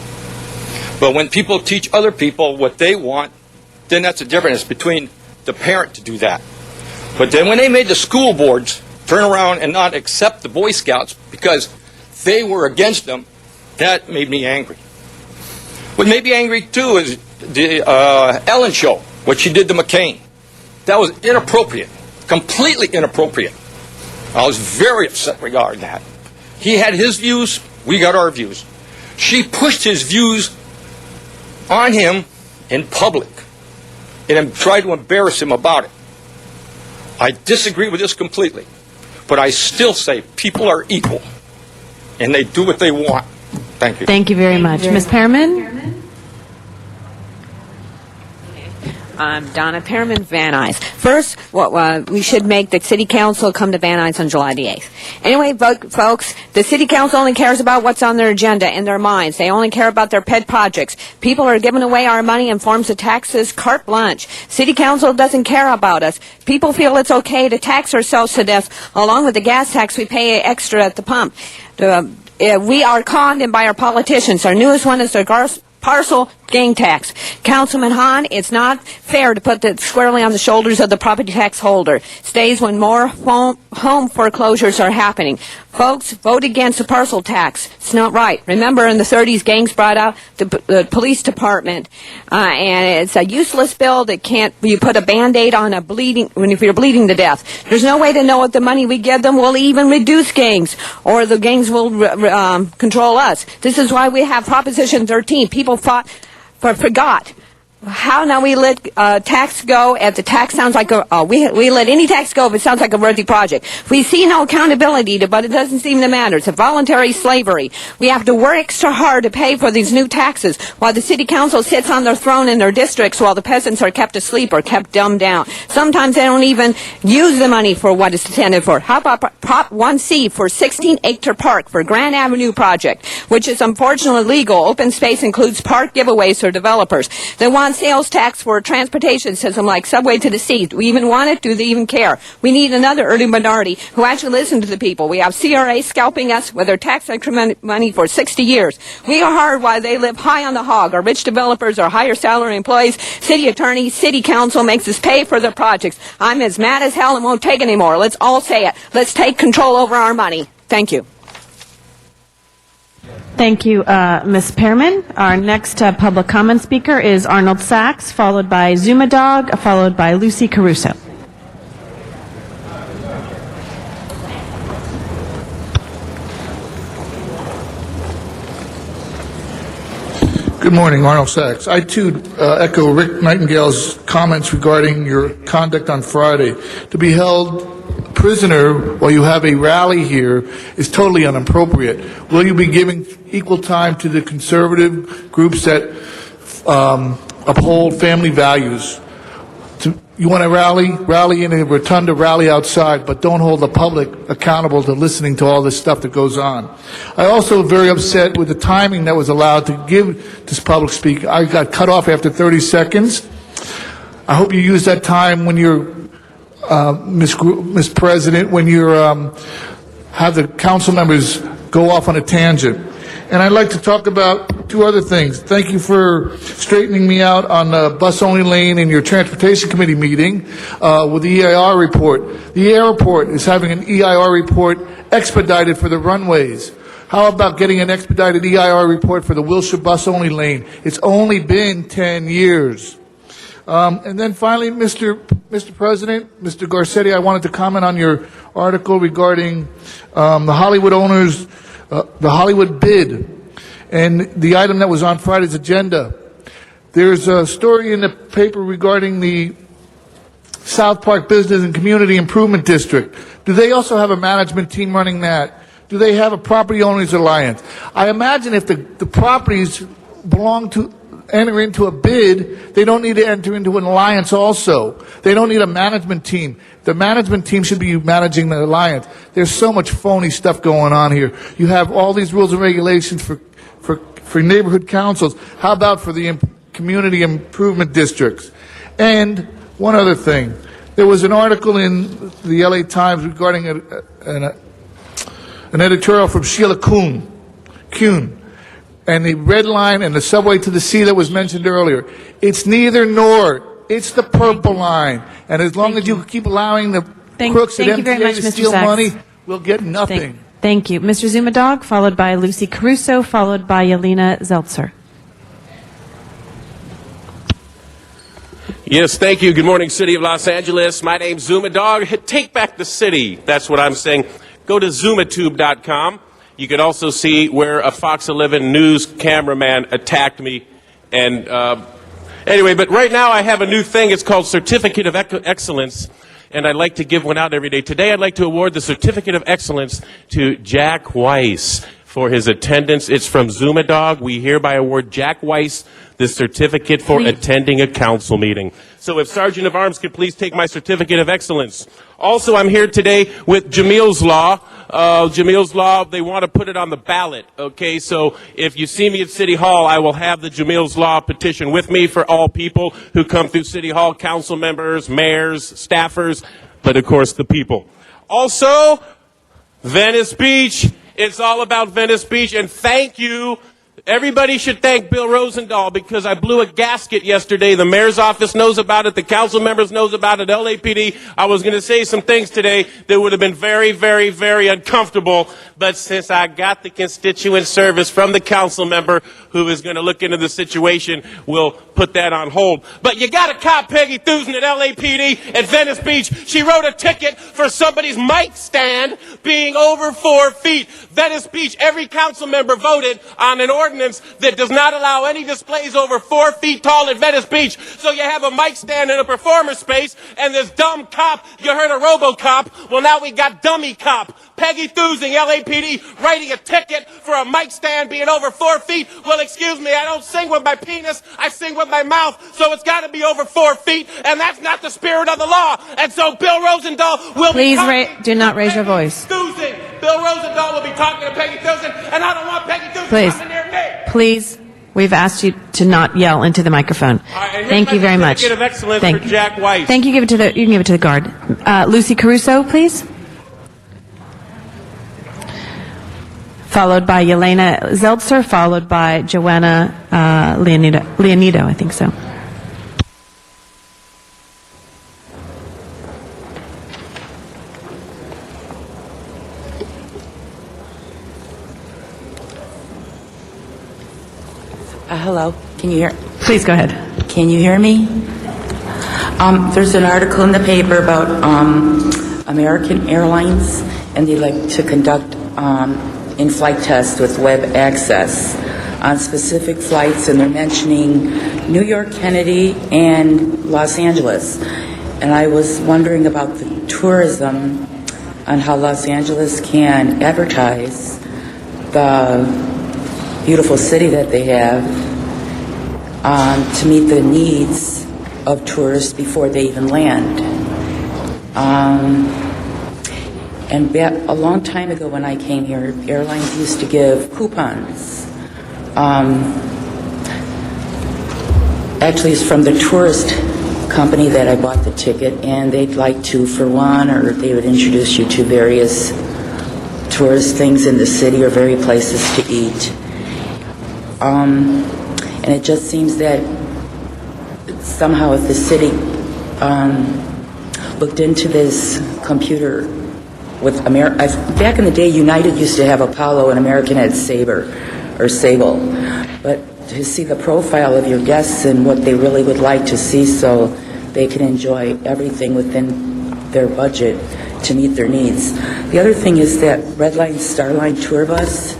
But when people teach other people what they want, then that's the difference between the parent to do that. But then when they made the school boards turn around and not accept the Boy Scouts because they were against them, that made me angry. What made me angry, too, is the Ellen show, what she did to McCain. That was inappropriate, completely inappropriate. I was very upset regarding that. He had his views, we got our views. She pushed his views on him in public and tried to embarrass him about it. I disagree with this completely, but I still say people are equal, and they do what they want. Thank you. Thank you very much. Ms. Perriman? Donna Perriman, Van Nuys. First, we should make the City Council come to Van Nuys on July the 8th. Anyway, folks, the City Council only cares about what's on their agenda in their minds. They only care about their pet projects. People are giving away our money in forms of taxes carte blanche. City Council doesn't care about us. People feel it's okay to tax ourselves to death, along with the gas tax we pay extra at the pump. We are conned in by our politicians. Our newest one is the parcel gain tax. Councilman Hahn, it's not fair to put that squarely on the shoulders of the property tax holder. Stays when more home foreclosures are happening. Folks, vote against the parcel tax. It's not right. Remember, in the 30s, gangs brought out the police department, and it's a useless bill that can't. You put a Band-Aid on a bleeding if you're bleeding to death. There's no way to know if the money we give them will even reduce gangs, or the gangs will control us. This is why we have Proposition 13. People forgot. How now we let tax go if the tax sounds like we let any tax go if it sounds like a worthy project. We see no accountability, but it doesn't seem to matter. It's a voluntary slavery. We have to work extra hard to pay for these new taxes while the City Council sits on their throne in their districts while the peasants are kept asleep or kept dumbed down. Sometimes they don't even use the money for what it's intended for. How about Prop 1C for 16-acre park for Grand Avenue project, which is unfortunately legal. Open space includes park giveaways for developers. They want sales tax for a transportation system like Subway to the Sea. Do we even want it? Do they even care? We need another early minority who actually listen to the people. We have CRA scalping us with their tax increment money for 60 years. We are hard while they live high on the hog. Our rich developers are higher salary employees. City attorneys, city council makes us pay for their projects. I'm as mad as hell and won't take anymore. Let's all say it. Let's take control over our money. Thank you. Thank you, Ms. Perriman. Our next public comment speaker is Arnold Sachs, followed by Zuma Dog, followed by Lucy Caruso. Good morning, Arnold Sachs. I, too, echo Rick Nightingale's comments regarding your conduct on Friday. To be held prisoner while you have a rally here is totally inappropriate. Will you be giving equal time to the conservative groups that uphold family values? You want to rally in a rotunda, rally outside, but don't hold the public accountable to listening to all this stuff that goes on. I also very upset with the timing that was allowed to give this public speak. I got cut off after 30 seconds. I hope you use that time when you're, Ms. President, when you're, have the council members go off on a tangent. And I'd like to talk about two other things. Thank you for straightening me out on the bus-only lane in your Transportation Committee meeting with the EIR report. The airport is having an EIR report expedited for the runways. How about getting an expedited EIR report for the Wilshire bus-only lane? It's only been 10 years. And then finally, Mr. President, Mr. Garcetti, I wanted to comment on your article regarding the Hollywood owners, the Hollywood bid, and the item that was on Friday's agenda. There's a story in the paper regarding the South Park Business and Community Improvement District. Do they also have a management team running that? Do they have a property owners alliance? I imagine if the properties belong to enter into a bid, they don't need to enter into an alliance also. They don't need a management team. The management team should be managing the alliance. There's so much phony stuff going on here. You have all these rules and regulations for neighborhood councils. How about for the community improvement districts? And one other thing. There was an article in the LA Times regarding an editorial from Sheila Kuhn. And the red line and the Subway to the Sea that was mentioned earlier. It's neither nor. It's the purple line. And as long as you keep allowing the crooks at MTA to steal money, we'll get nothing. Thank you. Mr. Zumadog, followed by Lucy Caruso, followed by Yelena Zeltzer. Yes, thank you. Good morning, City of Los Angeles. My name's Zuma Dog. Take back the city. That's what I'm saying. Go to zumatube.com. You can also see where a Fox 11 News cameraman attacked me. And anyway, but right now I have a new thing. It's called Certificate of Excellence. And I'd like to give one out every day. Today I'd like to award the Certificate of Excellence to Jack Weiss for his attendance. It's from Zuma Dog. We hereby award Jack Weiss the certificate for attending a council meeting. So if Sergeant of Arms could please take my Certificate of Excellence. Also, I'm here today with Jamil's Law. Jamil's Law, they want to put it on the ballot, okay? So if you see me at City Hall, I will have the Jamil's Law petition with me for all people who come through City Hall, council members, mayors, staffers, but of course the people. Also, Venice Beach. It's all about Venice Beach, and thank you. Everybody should thank Bill Rosendahl because I blew a gasket yesterday. The mayor's office knows about it. The council members knows about it. LAPD. I was going to say some things today that would have been very, very, very uncomfortable. But since I got the constituent service from the council member who is going to look into the situation, we'll put that on hold. But you got to cop Peggy Thusen at LAPD at Venice Beach. She wrote a ticket for somebody's mic stand being over 4 feet. Venice Beach, every council member voted on an ordinance that does not allow any displays over 4 feet tall at Venice Beach. So you have a mic stand in a performance space, and this dumb cop, you heard of RoboCop, well now we got Dummy Cop. Peggy Thusen, LAPD, writing a ticket for a mic stand being over 4 feet. Well, excuse me, I don't sing with my penis, I sing with my mouth, so it's got to be over 4 feet, and that's not the spirit of the law. And so Bill Rosendahl will Please be do not raise your voice. Thusen. Bill Rosendahl will be talking to Peggy Thusen, and I don't want Peggy Thusen Please. coming near me. Please, we've asked you to not yell into the microphone. Thank you very much. Certificate of Excellence Thank for Jack Weiss. Thank you. You can give it to the guard. Lucy Caruso, please. Followed by Yelena Zeltzer, followed by Joanna Leonido, I think so. Hello, can you hear? Please go ahead. Can you hear me? There's an article in the paper about American Airlines, and they like to conduct in-flight tests with web access on specific flights, and they're mentioning New York, Kennedy, and Los Angeles. And I was wondering about the tourism on how Los Angeles can advertise the beautiful city that they have to meet the needs of tourists before they even land. And a long time ago when I came here, airlines used to give coupons. Actually, it's from the tourist company that I bought the ticket, and they'd like to, for one, or they would introduce you to various tourist things in the city or various places to eat. And it just seems that somehow if the city looked into this computer with back in the day, United used to have Apollo and American had Sable. But to see the profile of your guests and what they really would like to see so they can enjoy everything within their budget to meet their needs. The other thing is that Redline Starline tour bus,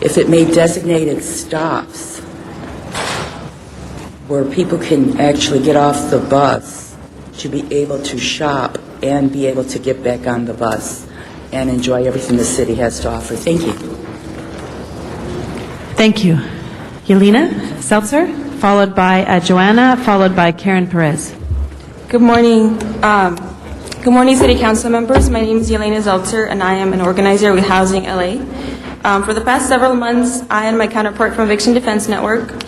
if it made designated stops where people can actually get off the bus to be able to shop and be able to get back on the bus and enjoy everything the city has to offer. Thank you. Thank you. Yelena Seltzer, followed by Joanna, followed by Karen Perez. Good morning. Good morning, City Council members. My name is Yelena Zeltzer, and I am an organizer with Housing LA. For the past several months, I and my counterpart from Eviction Defense Network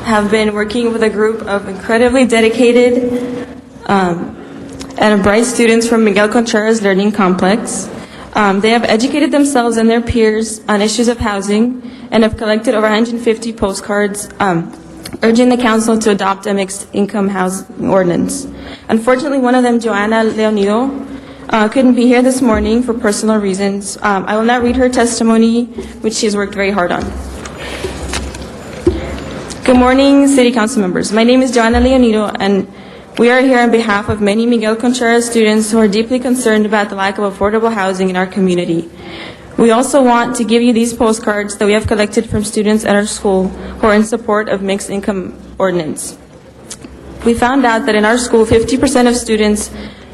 have been working with a group of incredibly dedicated and bright students from Miguel Contreras Learning Complex. They have educated themselves and their peers on issues of housing and have collected over 150 postcards urging the council to adopt a mixed income housing ordinance. Unfortunately, one of them, Joanna Leonido, couldn't be here this morning for personal reasons. I will not read her testimony, which she has worked very hard on. Good morning, City Council members. My name is Joanna Leonido, and we are here on behalf of many Miguel Contreras students who are deeply concerned about the lack of affordable housing in our community. We also want to give you these postcards that we have collected from students at our school who are in support of mixed income ordinance. We found out that in our school, 50% of students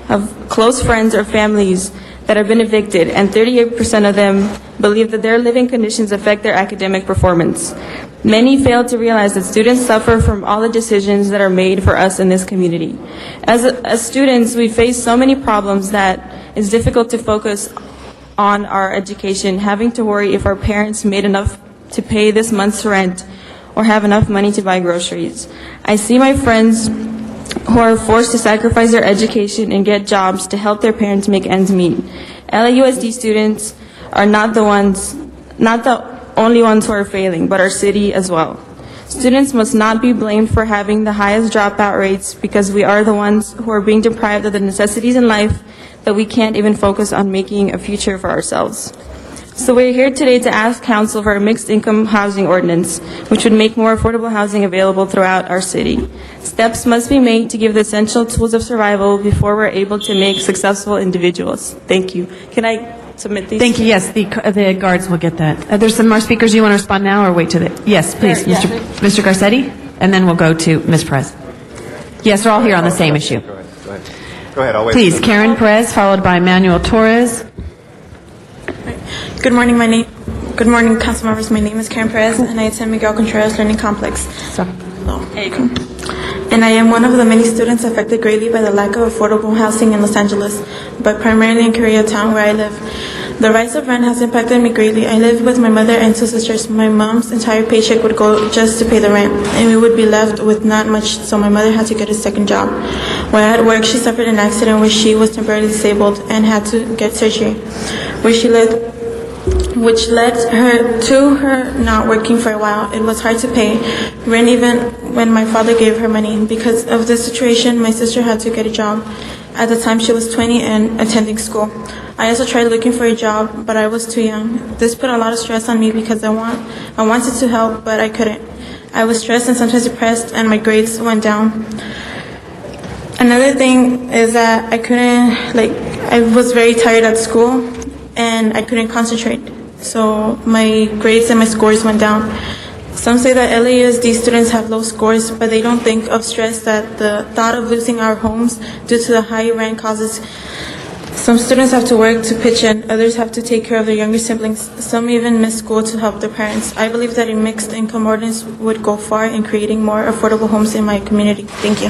have close friends or families that have been evicted, and 38% of them believe that their living conditions affect their academic performance. Many fail to realize that students suffer from all the decisions that are made for us in this community. As students, we face so many problems that it's difficult to focus on our education, having to worry if our parents made enough to pay this month's rent or have enough money to buy groceries. I see my friends who are forced to sacrifice their education and get jobs to help their parents make ends meet. LAUSD students are not the only ones who are failing, but our city as well. Students must not be blamed for having the highest dropout rates because we are the ones who are being deprived of the necessities in life that we can't even focus on making a future for ourselves. So we're here today to ask Council for a mixed income housing ordinance, which would make more affordable housing available throughout our city. Steps must be made to give the essential tools of survival before we're able to make successful individuals. Thank you. Can I submit these? Thank you. Yes, the guards will get that. There's some more speakers. You want to respond now or wait to the... Yes, please, Sure, yeah. Mr. Garcetti, and then we'll go to Ms. Perez. Yes, we're all here on the same issue. Go ahead, I'll wait. Please, Karen Perez, followed by Manuel Torres. Good morning, council members. My name is Karen Perez, and I attend Miguel Contreras Learning Complex. And I am one of the many students affected greatly by the lack of affordable housing in Los Angeles, but primarily in Koreatown, where I live. The rise of rent has impacted me greatly. I live with my mother and two sisters. My mom's entire paycheck would go just to pay the rent, and we would be left with not much, so my mother had to get a second job. While at work, she suffered an accident where she was temporarily disabled and had to get surgery, which led her to her not working for a while. It was hard to pay rent even when my father gave her money. Because of this situation, my sister had to get a job. At the time, she was 20 and attending school. I also tried looking for a job, but I was too young. This put a lot of stress on me because I wanted to help, but I couldn't. I was stressed and sometimes depressed, and my grades went down. Another thing is that I was very tired at school, and I couldn't concentrate. So my grades and my scores went down. Some say that LAUSD students have low scores, but they don't think of stress that the thought of losing our homes due to the high rent causes. Some students have to work to pitch in, others have to take care of their younger siblings. Some even miss school to help their parents. I believe that a mixed income ordinance would go far in creating more affordable homes in my community. Thank you.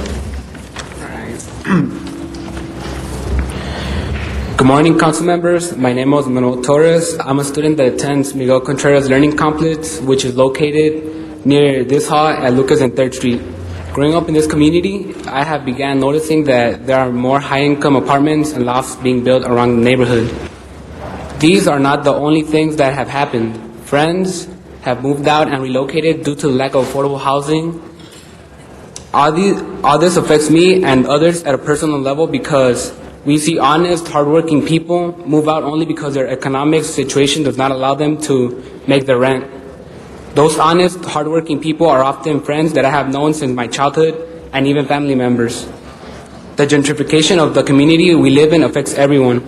Good morning, council members. My name is Manuel Torres. I'm a student that attends Miguel Contreras Learning Complex, which is located near this hall at Lucas and 3rd Street. Growing up in this community, I have began noticing that there are more high-income apartments and lofts being built around the neighborhood. These are not the only things that have happened. Friends have moved out and relocated due to the lack of affordable housing. All this affects me and others at a personal level because we see honest, hardworking people move out only because their economic situation does not allow them to make their rent. Those honest, hardworking people are often friends that I have known since my childhood and even family members. The gentrification of the community we live in affects everyone.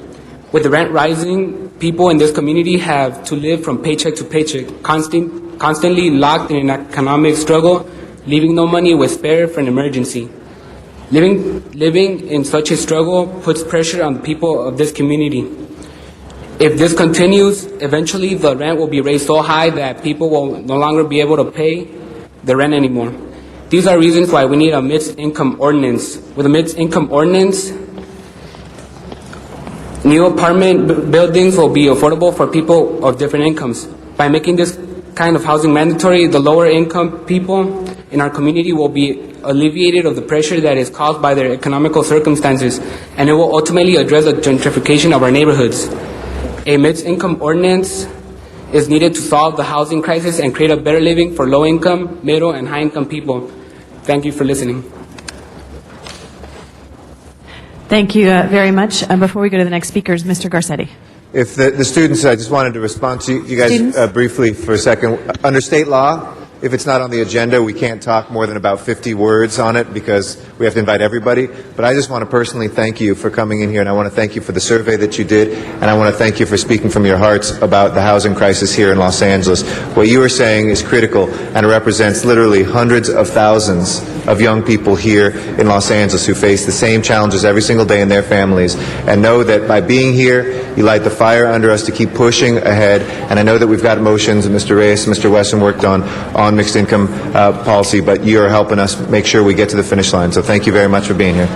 With the rent rising, people in this community have to live from paycheck to paycheck, constantly locked in an economic struggle, leaving no money with spare for an emergency. Living in such a struggle puts pressure on the people of this community. If this continues, eventually the rent will be raised so high that people will no longer be able to pay the rent anymore. These are reasons why we need a mixed income ordinance. With a mixed income ordinance, new apartment buildings will be affordable for people of different incomes. By making this kind of housing mandatory, the lower income people in our community will be alleviated of the pressure that is caused by their economical circumstances, and it will ultimately address the gentrification of our neighborhoods. A mixed income ordinance is needed to solve the housing crisis and create a better living for low income, middle, and high income people. Thank you for listening. Thank you very much. Before we go to the next speakers, Mr. Garcetti. If the students, I just wanted to respond to you guys briefly for a second. Under state law, if it's not on the agenda, we can't talk more than about 50 words on it because we have to invite everybody. But I just want to personally thank you for coming in here, and I want to thank you for the survey that you did, and I want to thank you for speaking from your hearts about the housing crisis here in Los Angeles. What you are saying is critical, and it represents literally hundreds of thousands of young people here in Los Angeles who face the same challenges every single day in their families, and know that by being here, you light the fire under us to keep pushing ahead. And I know that we've got motions that Mr. Reyes and Mr. Wesson worked on mixed income policy, but you are helping us make sure we get to the finish line. So thank you very much for being here.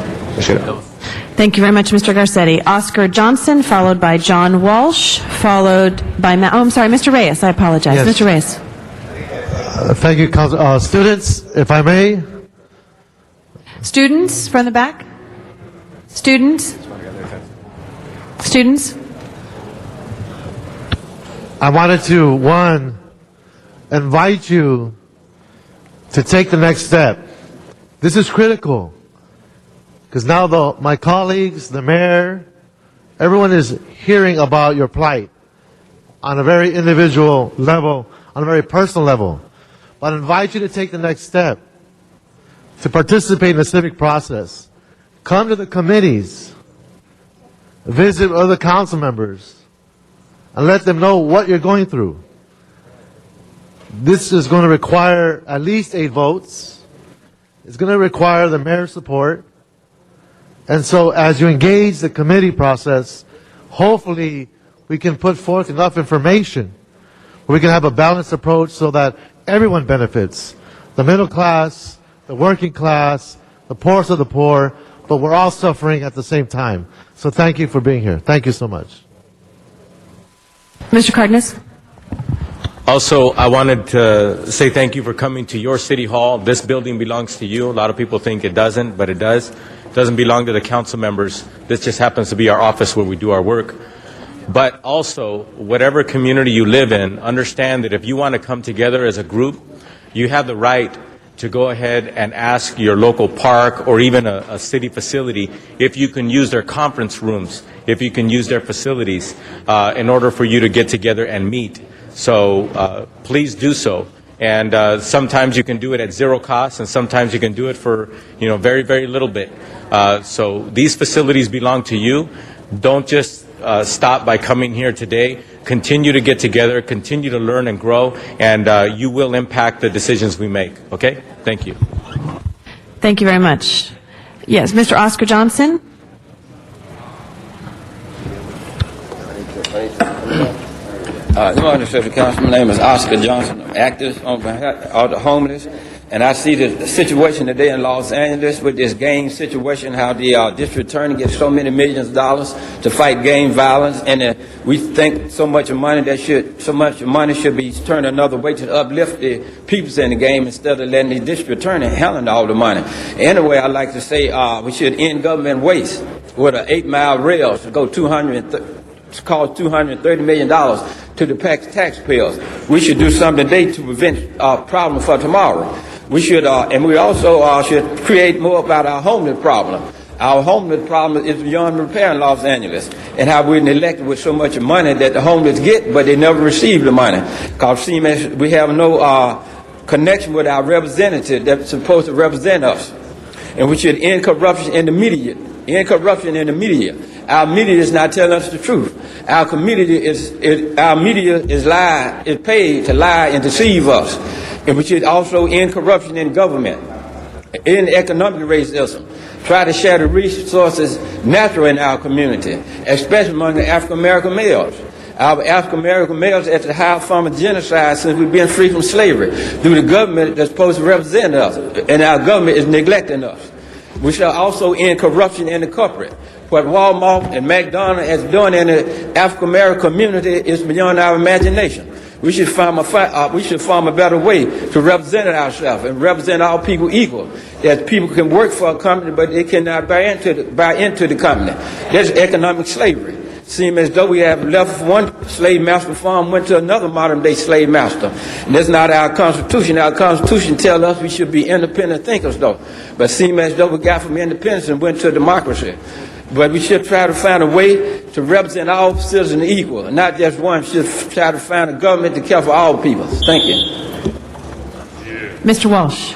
Thank you very much, Mr. Garcetti. Oscar Johnson, followed by John Walsh, followed by Mr. Reyes. I apologize. Yes. Mr. Reyes. Thank you, Council. Students, if I may. Students from the back. Students. Students. I wanted to, one, invite you to take the next step. This is critical. Because now my colleagues, the mayor, everyone is hearing about your plight on a very individual level, on a very personal level. But I invite you to take the next step, to participate in the civic process. Come to the committees, visit other council members, and let them know what you're going through. This is going to require at least 8 votes. It's going to require the mayor's support. And so as you engage the committee process, hopefully we can put forth enough information where we can have a balanced approach so that everyone benefits. The middle class, the working class, the poorest of the poor, but we're all suffering at the same time. So thank you for being here. Thank you so much. Mr. Cardenas. Also, I wanted to say thank you for coming to your city hall. This building belongs to you. A lot of people think it doesn't, but it does. It doesn't belong to the council members. This just happens to be our office where we do our work. But also, whatever community you live in, understand that if you want to come together as a group, you have the right to go ahead and ask your local park or even a city facility if you can use their conference rooms, if you can use their facilities in order for you to get together and meet. So please do so. And sometimes you can do it at zero cost, and sometimes you can do it for, very, very little bit. So these facilities belong to you. Don't just stop by coming here today. Continue to get together, continue to learn and grow, and you will impact the decisions we make. Okay? Thank you. Thank you very much. Yes, Mr. Oscar Johnson. Good morning, Mr. Council. My name is Oscar Johnson. I'm active on behalf of the homeless. And I see the situation today in Los Angeles with this gang situation, how the district attorney gets so many millions of dollars to fight gang violence, and we think so much money should be turned another way to uplift the people in the game instead of letting the district attorney handle all the money. Anyway, I'd like to say we should end government waste with an 8-mile rail to go cost $230 million to the taxpayers. We should do something today to prevent problems for tomorrow. We should, and we also should create more about our homeless problem. Our homeless problem is beyond repair in Los Angeles, and how we're neglected with so much money that the homeless get, but they never receive the money. Because we have no connection with our representative that's supposed to represent us. And we should end corruption in the media. Our media is not telling us the truth. Our media is paid to lie and deceive us. And we should also end corruption in government, end economic racism, try to share the resources natural in our community, especially among the African American males. Our African American males at the highest form of genocide since we've been free from slavery through the government that's supposed to represent us, and our government is neglecting us. We shall also end corruption in the corporate. What Walmart and McDonald's has done in the African American community is beyond our imagination. We should form a better way to represent ourselves and represent all people equal. That people can work for a company, but they cannot buy into the company. That's economic slavery. Seems as though we have left one slave master farm, went to another modern day slave master. And that's not our Constitution. Our Constitution tells us we should be independent thinkers, though. But seems as though we got from independence and went to democracy. But we should try to find a way to represent all citizens equal, and not just one. We should try to find a government to care for all people. Thank you. Mr. Walsh.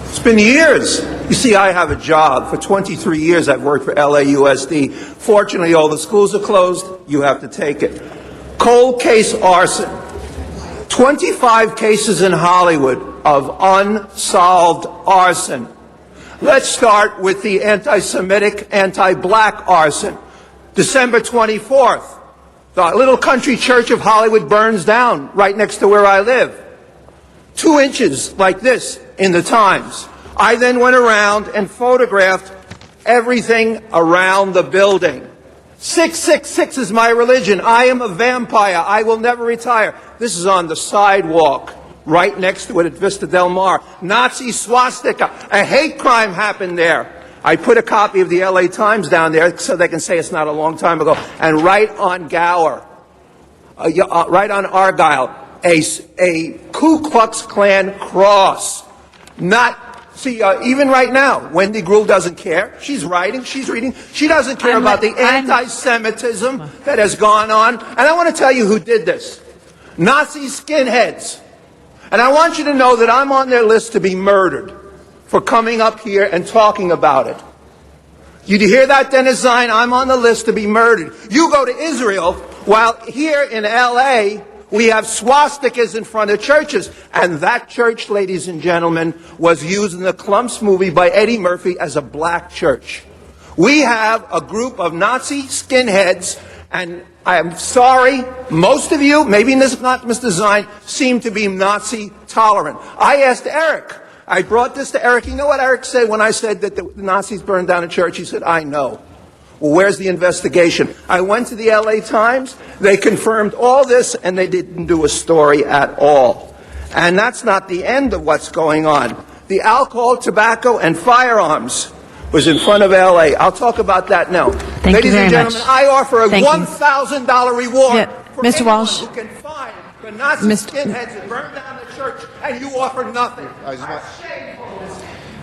It's been years. You see, I have a job. For 23 years, I've worked for LAUSD. Fortunately, all the schools are closed. You have to take it. Cold case arson. 25 cases in Hollywood of unsolved arson. Let's start with the anti-Semitic, anti-black arson. December 24th, the little country church of Hollywood burns down right next to where I live. 2 inches like this in the Times. I then went around and photographed everything around the building. 666 is my religion. I am a vampire. I will never retire. This is on the sidewalk right next to it at Vista Del Mar. Nazi swastika. A hate crime happened there. I put a copy of the LA Times down there so they can say it's not a long time ago. And right on Gower, right on Argyle, a Ku Klux Klan cross. Even right now, Wendy Gruhl doesn't care. She's writing, she's reading. She doesn't care about the anti-Semitism that has gone on. And I want to tell you who did this. Nazi skinheads. And I want you to know that I'm on their list to be murdered for coming up here and talking about it. You hear that, Dennis Zine? I'm on the list to be murdered. You go to Israel, while here in L.A., we have swastikas in front of churches. And that church, ladies and gentlemen, was used in the Clumps movie by Eddie Murphy as a black church. We have a group of Nazi skinheads, and I am sorry, most of you, maybe not Mr. Zine, seem to be Nazi tolerant. I asked Eric. I brought this to Eric. You know what Eric said when I said that the Nazis burned down a church? He said, I know. Well, where's the investigation? I went to the LA Times. They confirmed all this, and they didn't do a story at all. And that's not the end of what's going on. The alcohol, tobacco, and firearms was in front of LA. I'll talk about that now. Ladies and gentlemen, I offer a $1,000 reward for Mr. Walsh. who can find the Nazi skinheads that burned down the church, and you offer nothing.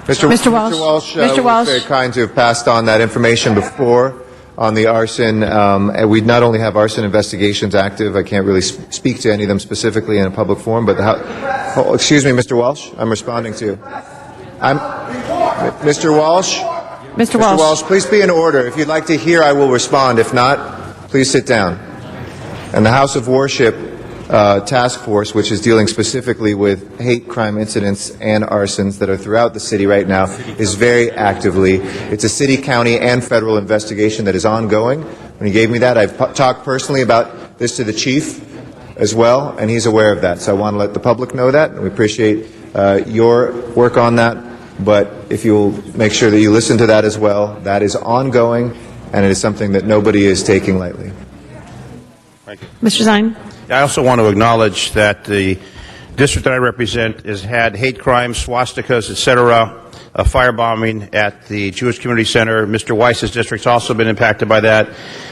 Mr. Walsh was very kind to have passed on that information before on the arson. We not only have arson investigations active, I can't really speak to any of them specifically in a public forum, but excuse me, Mr. Walsh, I'm responding to you. Mr. Walsh? Mr. Walsh, please be in order. If you'd like to hear, I will respond. If not, please sit down. And the House of Worship task force, which is dealing specifically with hate crime incidents and arsons that are throughout the city right now, is very actively. It's a city, county, and federal investigation that is ongoing. When he gave me that, I've talked personally about this to the chief as well, and he's aware of that. So I want to let the public know that, and we appreciate your work on that. But if you'll make sure that you listen to that as well, that is ongoing, and it is something that nobody is taking lightly. Mr. Zine. I also want to acknowledge that the district that I represent has had hate crimes, swastikas, etc., a firebombing at the Jewish Community Center. Mr. Weiss's district's also been impacted by that,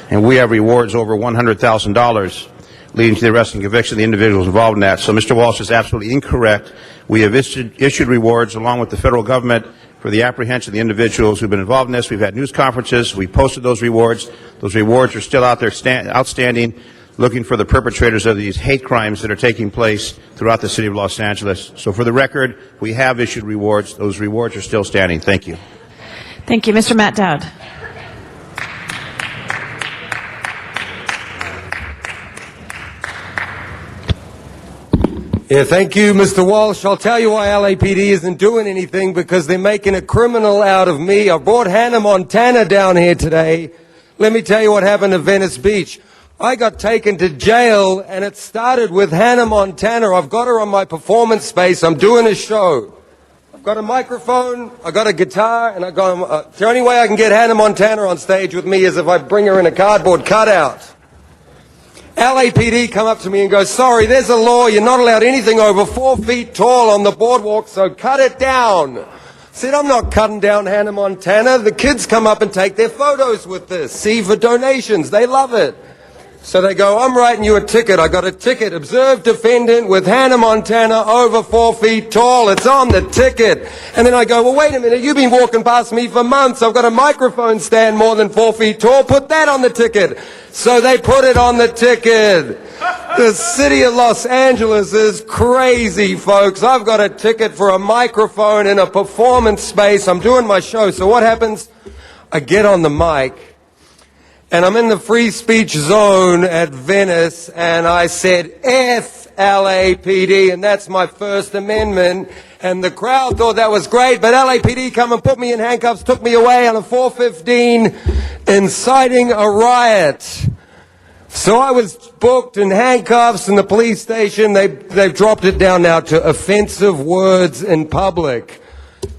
and we have rewards over $100,000 leading to the arrest and conviction of the individuals involved in that. So Mr. Walsh is absolutely incorrect. We have issued rewards along with the federal government for the apprehension of the individuals who've been involved in this. We've had news conferences. We posted those rewards. Those rewards are still out there outstanding, looking for the perpetrators of these hate crimes that are taking place throughout the city of Los Angeles. So for the record, we have issued rewards. Those rewards are still standing. Thank you. Thank you. Mr. Matt Dowd. Yeah, thank you, Mr. Walsh. I'll tell you why LAPD isn't doing anything, because they're making a criminal out of me. I brought Hannah Montana down here today. Let me tell you what happened at Venice Beach. I got taken to jail, and it started with Hannah Montana. I've got her on my performance space. I'm doing a show. I've got a microphone, I've got a guitar, and I've got the only way I can get Hannah Montana on stage with me is if I bring her in a cardboard cutout. LAPD come up to me and go, sorry, there's a law, you're not allowed anything over 4 feet tall on the boardwalk, so cut it down. I said, I'm not cutting down Hannah Montana. The kids come up and take their photos with this. See, for donations, they love it. So they go, I'm writing you a ticket. I got a ticket. Observed defendant with Hannah Montana over 4 feet tall. It's on the ticket. And then I go, well, wait a minute. You've been walking past me for months. I've got a microphone stand more than 4 feet tall. Put that on the ticket. So they put it on the ticket. The city of Los Angeles is crazy, folks. I've got a ticket for a microphone in a performance space. I'm doing my show. So what happens? I get on the mic, and I'm in the free speech zone at Venice, and I said, F LAPD, and that's my First Amendment. And the crowd thought that was great, but LAPD come and put me in handcuffs, took me away on a 415, inciting a riot. So I was booked in handcuffs in the police station. They've dropped it down now to offensive words in public.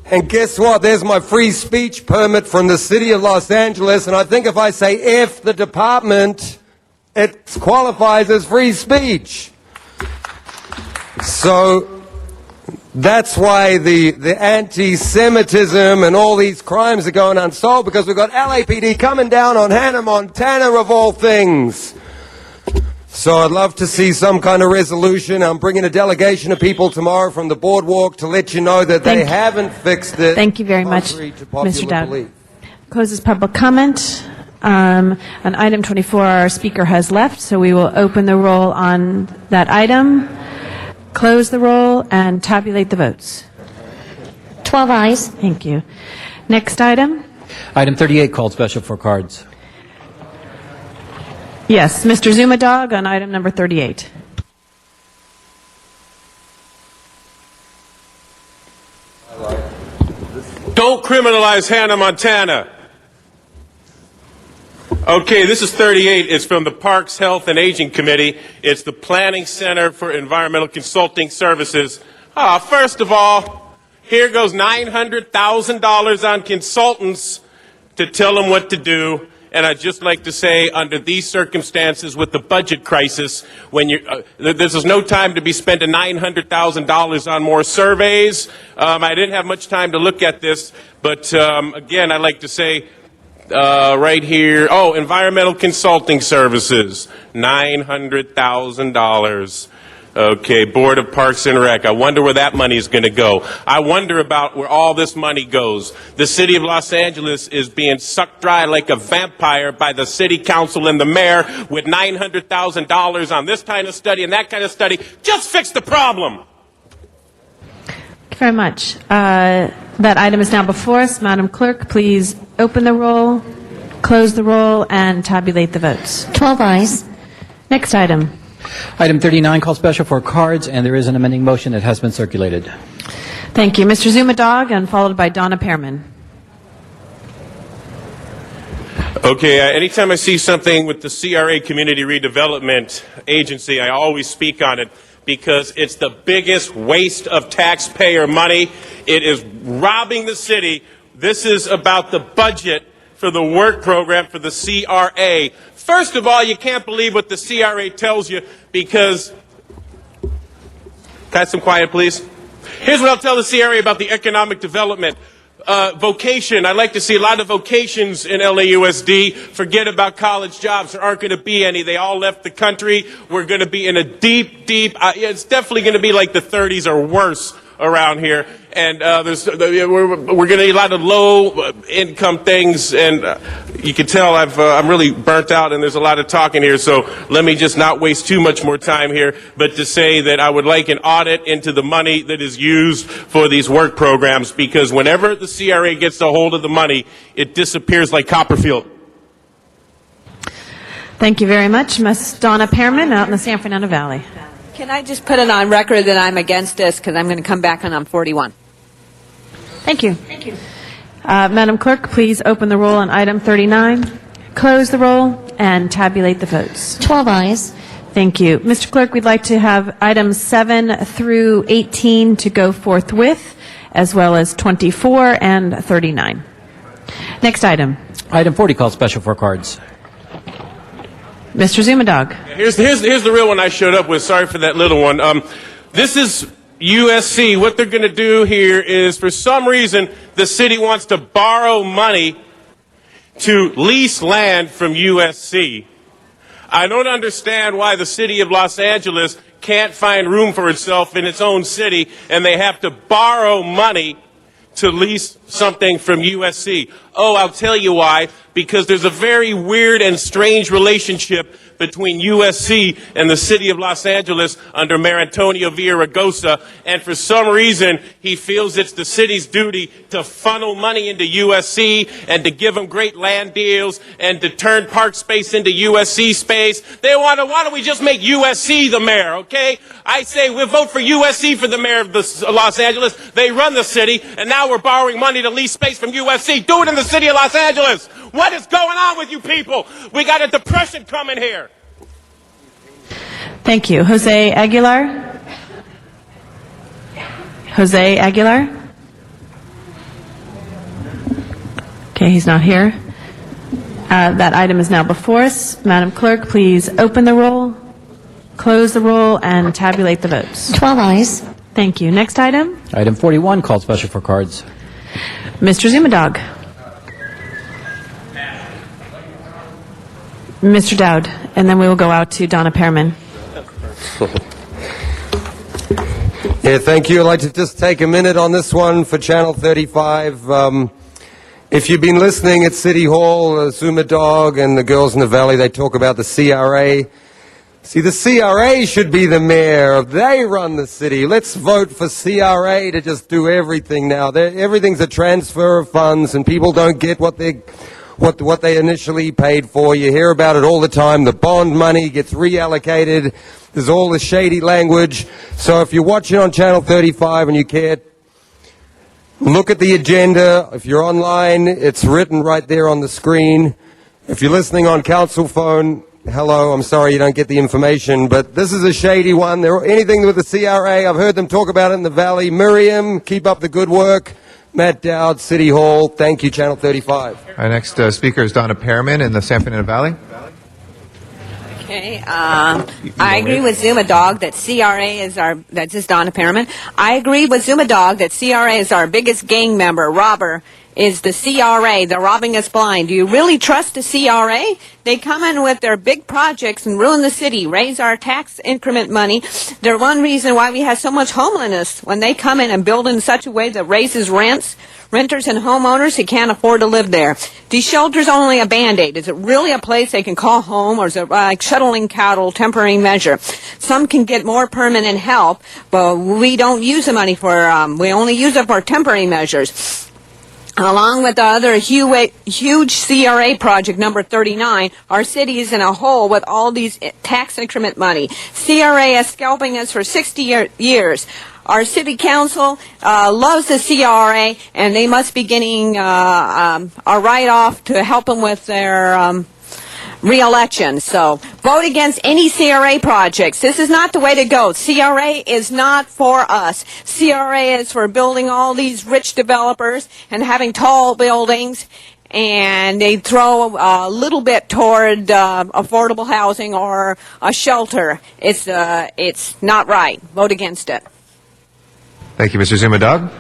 And guess what? There's my free speech permit from the city of Los Angeles. And I think if I say F the department, it qualifies as free speech. So that's why the anti-Semitism and all these crimes are going unsolved, because we've got LAPD coming down on Hannah Montana of all things. So I'd love to see some kind of resolution. I'm bringing a delegation of people tomorrow from the boardwalk to let you know that they haven't fixed it. Thank you very much, Mr. Dowd. Closes public comment. On item 24, our speaker has left, so we will open the roll on that item, close the roll, and tabulate the votes. 12 ayes. Thank you. Next item. Item 38 called special for cards. Yes, Mr. Zumadog on item number 38. Don't criminalize Hannah Montana. Okay, this is 38. It's from the Parks, Health, and Aging Committee. It's the Planning Center for Environmental Consulting Services. First of all, here goes $900,000 on consultants to tell them what to do. And I'd just like to say, under these circumstances with the budget crisis, when this is no time to be spending $900,000 on more surveys. I didn't have much time to look at this, but again, I'd like to say right here, environmental consulting services, $900,000. Okay, Board of Parks and Rec. I wonder where that money is going to go. I wonder about where all this money goes. The city of Los Angeles is being sucked dry like a vampire by the city council and the mayor with $900,000 on this kind of study and that kind of study. Just fix the problem. Thank you very much. That item is now before us. Madam Clerk, please open the roll, close the roll, and tabulate the votes. 12 ayes. Next item. Item 39 called special for cards, and there is an amending motion that has been circulated. Thank you. Mr. Zumadog, and followed by Donna Pearman. Okay, anytime I see something with the CRA Community Redevelopment Agency, I always speak on it because it's the biggest waste of taxpayer money. It is robbing the city. This is about the budget for the work program for the CRA. First of all, you can't believe what the CRA tells you because... Can I have some quiet, please? Here's what I'll tell the CRA about the economic development. Vocation. I'd like to see a lot of vocations in LAUSD. Forget about college jobs. There aren't going to be any. They all left the country. We're going to be in a deep, it's definitely going to be like the 30s or worse around here. And we're going to need a lot of low-income things, and you can tell I'm really burnt out, and there's a lot of talking here, so let me just not waste too much more time here, but to say that I would like an audit into the money that is used for these work programs, because whenever the CRA gets a hold of the money, it disappears like Copperfield. Thank you very much. Ms. Donna Pearman out in the San Fernando Valley. Can I just put it on record that I'm against this because I'm going to come back and I'm 41. Thank you. Thank you. Madam Clerk, please open the roll on item 39, close the roll, and tabulate the votes. 12 ayes. Thank you. Mr. Clerk, we'd like to have items 7 through 18 to go forthwith, as well as 24 and 39. Next item. Item 40 called special for cards. Mr. Zumadog. Here's the real one I showed up with. Sorry for that little one. This is USC. What they're going to do here is, for some reason, the city wants to borrow money to lease land from USC. I don't understand why the city of Los Angeles can't find room for itself in its own city, and they have to borrow money to lease something from USC. Oh, I'll tell you why. Because there's a very weird and strange relationship between USC and the city of Los Angeles under Mayor Antonio Villaraigosa, and for some reason he feels it's the city's duty to funnel money into USC and to give them great land deals and to turn park space into USC space. They want to, why don't we just make USC the mayor, okay? I say we'll vote for USC for the mayor of Los Angeles. They run the city, and now we're borrowing money to lease space from USC. Do it in the city of Los Angeles. What is going on with you people? We got a depression coming here. Thank you. Jose Aguilar? Jose Aguilar? Okay, he's not here. That item is now before us. Madam Clerk, please open the roll, close the roll, and tabulate the votes. 12 ayes. Thank you. Next item. Item 41, called special for cards. Mr. Zumadog. Mr. Dowd, and then we will go out to Donna Pearman. Yeah, thank you. I'd like to just take a minute on this one for Channel 35. If you've been listening at City Hall, Zuma Dog and the girls in the Valley, they talk about the CRA. See, the CRA should be the mayor. They run the city. Let's vote for CRA to just do everything now. Everything's a transfer of funds, and people don't get what they initially paid for. You hear about it all the time. The bond money gets reallocated. There's all the shady language. So if you're watching on Channel 35 and you care, look at the agenda. If you're online, it's written right there on the screen. If you're listening on council phone, hello, I'm sorry you don't get the information, but this is a shady one. Anything with the CRA, I've heard them talk about it in the Valley. Miriam, keep up the good work. Matt Dowd, City Hall. Thank you, Channel 35. Our next speaker is Donna Pearman in the San Fernando Valley. Okay, I agree with Zuma Dog that CRA is that's just Donna Pearman. I agree with Zuma Dog that CRA is our biggest gang member. Robber is the CRA. They're robbing us blind. Do you really trust the CRA? They come in with their big projects and ruin the city, raise our tax increment money. They're one reason why we have so much homelessness. When they come in and build in such a way that raises rents, renters and homeowners who can't afford to live there. These shelters are only a Band-Aid. Is it really a place they can call home, or is it like shuttling cattle, temporary measure? Some can get more permanent help, but we don't use the money for, we only use it for temporary measures. Along with the other huge CRA project, number 39, our city is in a hole with all these tax increment money. CRA is scalping us for 60 years. Our city council loves the CRA, and they must be getting a write-off to help them with their re-election. So vote against any CRA projects. This is not the way to go. CRA is not for us. CRA is for building all these rich developers and having tall buildings, and they throw a little bit toward affordable housing or a shelter. It's not right. Vote against it. Thank you, Mr. Zuma Dog.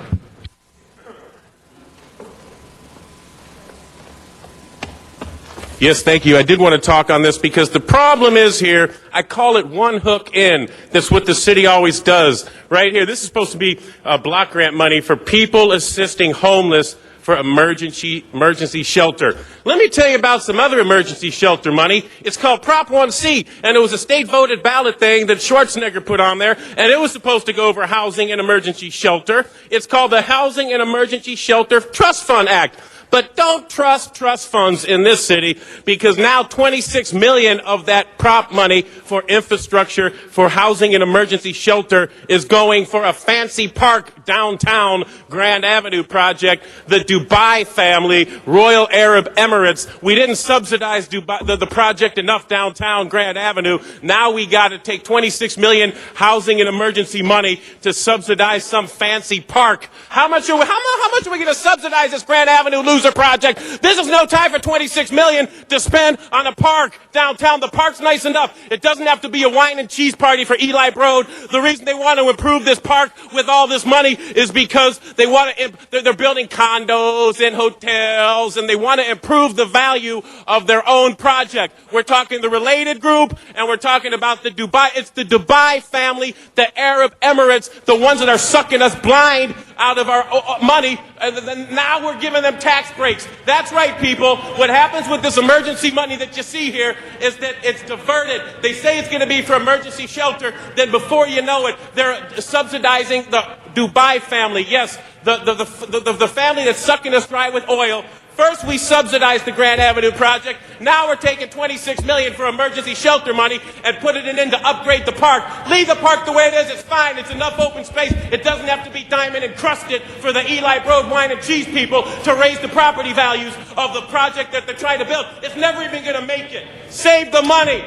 Yes, thank you. I did want to talk on this because the problem is here, I call it one hook in. That's what the city always does. Right here, this is supposed to be block grant money for people assisting homeless for emergency shelter. Let me tell you about some other emergency shelter money. It's called Prop 1C, and it was a state-voted ballot thing that Schwarzenegger put on there, and it was supposed to go over housing and emergency shelter. It's called the Housing and Emergency Shelter Trust Fund Act. But don't trust trust funds in this city, because now $26 million of that prop money for infrastructure, for housing and emergency shelter is going for a fancy park downtown Grand Avenue project, the Dubai family, Royal Arab Emirates. We didn't subsidize Dubai, the project enough downtown Grand Avenue. Now we got to take $26 million housing and emergency money to subsidize some fancy park. How much are we going to subsidize this Grand Avenue loser project? This is no time for $26 million to spend on a park downtown. The park's nice enough. It doesn't have to be a wine and cheese party for Eli Broad. The reason they want to improve this park with all this money is because they want to, they're building condos and hotels, and they want to improve the value of their own project. We're talking the Related Group, and we're talking about the Dubai. It's the Dubai family, the Arab Emirates, the ones that are sucking us blind out of our money, and then now we're giving them tax breaks. That's right, people. What happens with this emergency money that you see here is that it's diverted. They say it's going to be for emergency shelter, then before you know it, they're subsidizing the Dubai family. Yes, the family that's sucking us dry with oil. First, we subsidized the Grand Avenue project. Now we're taking $26 million for emergency shelter money and putting it in to upgrade the park. Leave the park the way it is. It's fine. It's enough open space. It doesn't have to be diamond encrusted for the Eli Broad wine and cheese people to raise the property values of the project that they're trying to build. It's never even going to make it. Save the money.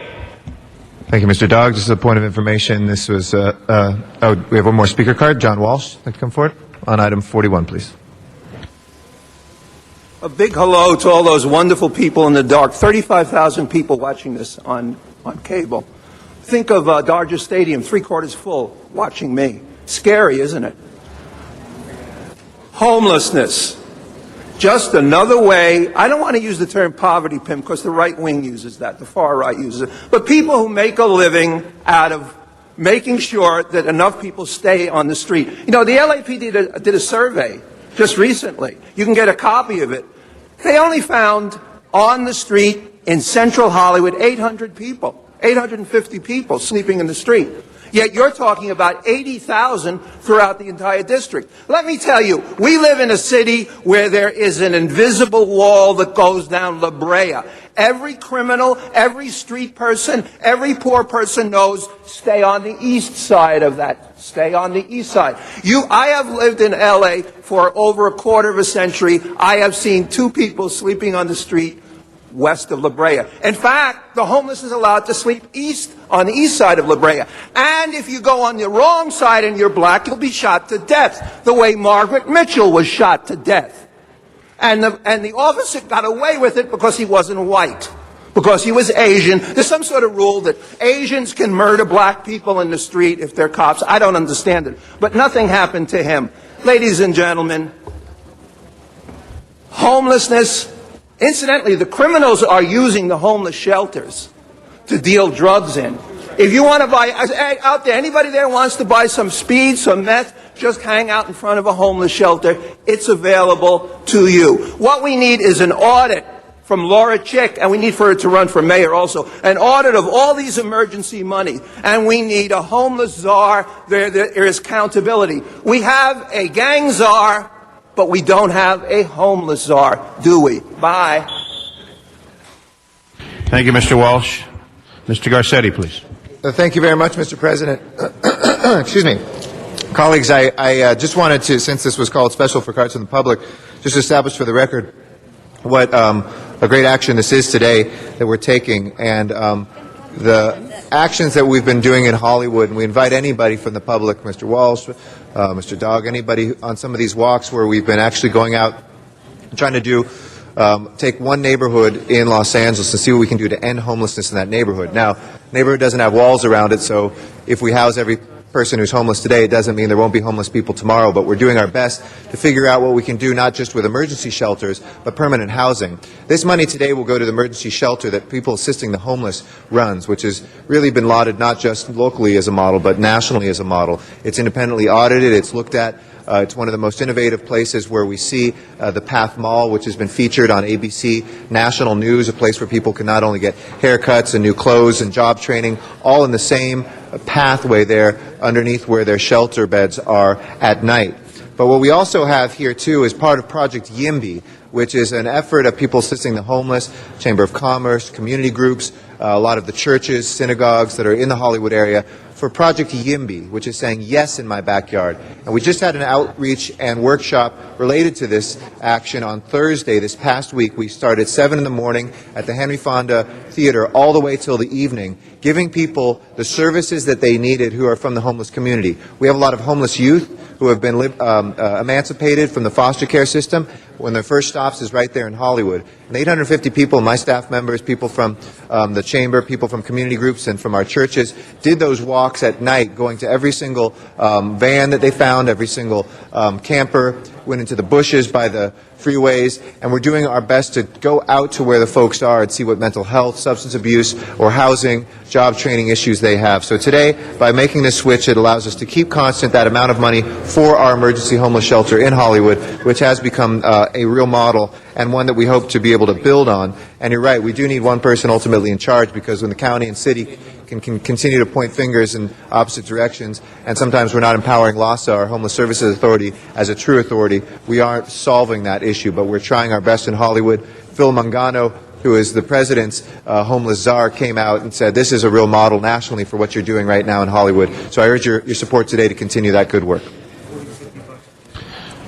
Thank you, Mr. Dogg. Just a point of information. This was, we have one more speaker card. John Walsh, like to come forward on item 41, please. A big hello to all those wonderful people in the dark. 35,000 people watching this on cable. Think of Dodger Stadium, 3/4 full, watching me. Scary, isn't it? Homelessness. Just another way. I don't want to use the term poverty pimp because the right wing uses that, the far right uses it. But people who make a living out of making sure that enough people stay on the street. You know, the LAPD did a survey just recently. You can get a copy of it. They only found on the street in central Hollywood 800 people, 850 people sleeping in the street. Yet you're talking about 80,000 throughout the entire district. Let me tell you, we live in a city where there is an invisible wall that goes down La Brea. Every criminal, every street person, every poor person knows, stay on the east side of that. Stay on the east side. I have lived in L.A. for over a quarter of a century. I have seen 2 people sleeping on the street west of La Brea. In fact, the homeless is allowed to sleep on the east side of La Brea. And if you go on the wrong side and you're black, you'll be shot to death, the way Margaret Mitchell was shot to death. And the officer got away with it because he wasn't white, because he was Asian. There's some sort of rule that Asians can murder black people in the street if they're cops. I don't understand it. But nothing happened to him. Ladies and gentlemen, homelessness. Incidentally, the criminals are using the homeless shelters to deal drugs in. If you want to buy, out there, anybody there wants to buy some speed, some meth, just hang out in front of a homeless shelter. It's available to you. What we need is an audit from Laura Chick, and we need for her to run for mayor also, an audit of all these emergency money. And we need a homeless czar. There is accountability. We have a gang czar, but we don't have a homeless czar, do we? Bye. Thank you, Mr. Walsh. Mr. Garcetti, please. Thank you very much, Mr. President. Excuse me. Colleagues, I just wanted to, since this was called Special for Cards from the Public, just establish for the record what a great action this is today that we're taking. And the actions that we've been doing in Hollywood, and we invite anybody from the public, Mr. Walsh, Mr. Dogg, anybody on some of these walks where we've been actually going out and trying to do take one neighborhood in Los Angeles and see what we can do to end homelessness in that neighborhood. Now, neighborhood doesn't have walls around it, so if we house every person who's homeless today, it doesn't mean there won't be homeless people tomorrow, but we're doing our best to figure out what we can do, not just with emergency shelters, but permanent housing. This money today will go to the emergency shelter that People Assisting the Homeless runs, which has really been lauded not just locally as a model, but nationally as a model. It's independently audited, it's looked at. It's one of the most innovative places where we see the Path Mall, which has been featured on ABC National News, a place where people can not only get haircuts and new clothes and job training, all in the same pathway there underneath where their shelter beds are at night. But what we also have here, too, is part of Project YIMBY, which is an effort of People Assisting the Homeless, Chamber of Commerce, community groups, a lot of the churches, synagogues that are in the Hollywood area, for Project YIMBY, which is saying yes in my backyard. And we just had an outreach and workshop related to this action on Thursday this past week. We started at 7 in the morning at the Henry Fonda Theater all the way till the evening, giving people the services that they needed who are from the homeless community. We have a lot of homeless youth who have been emancipated from the foster care system, when their first stops is right there in Hollywood. And 850 people, my staff members, people from the chamber, people from community groups and from our churches, did those walks at night, going to every single van that they found, every single camper, went into the bushes by the freeways, and we're doing our best to go out to where the folks are and see what mental health, substance abuse, or housing, job training issues they have. So today, by making this switch, it allows us to keep constant that amount of money for our emergency homeless shelter in Hollywood, which has become a real model and one that we hope to be able to build on. And you're right, we do need one person ultimately in charge, because when the county and city can continue to point fingers in opposite directions, and sometimes we're not empowering LAHSA, our Homeless Services Authority, as a true authority, we aren't solving that issue, but we're trying our best in Hollywood. Phil Mangano, who is the president's homeless czar, came out and said this is a real model nationally for what you're doing right now in Hollywood. So I urge your support today to continue that good work.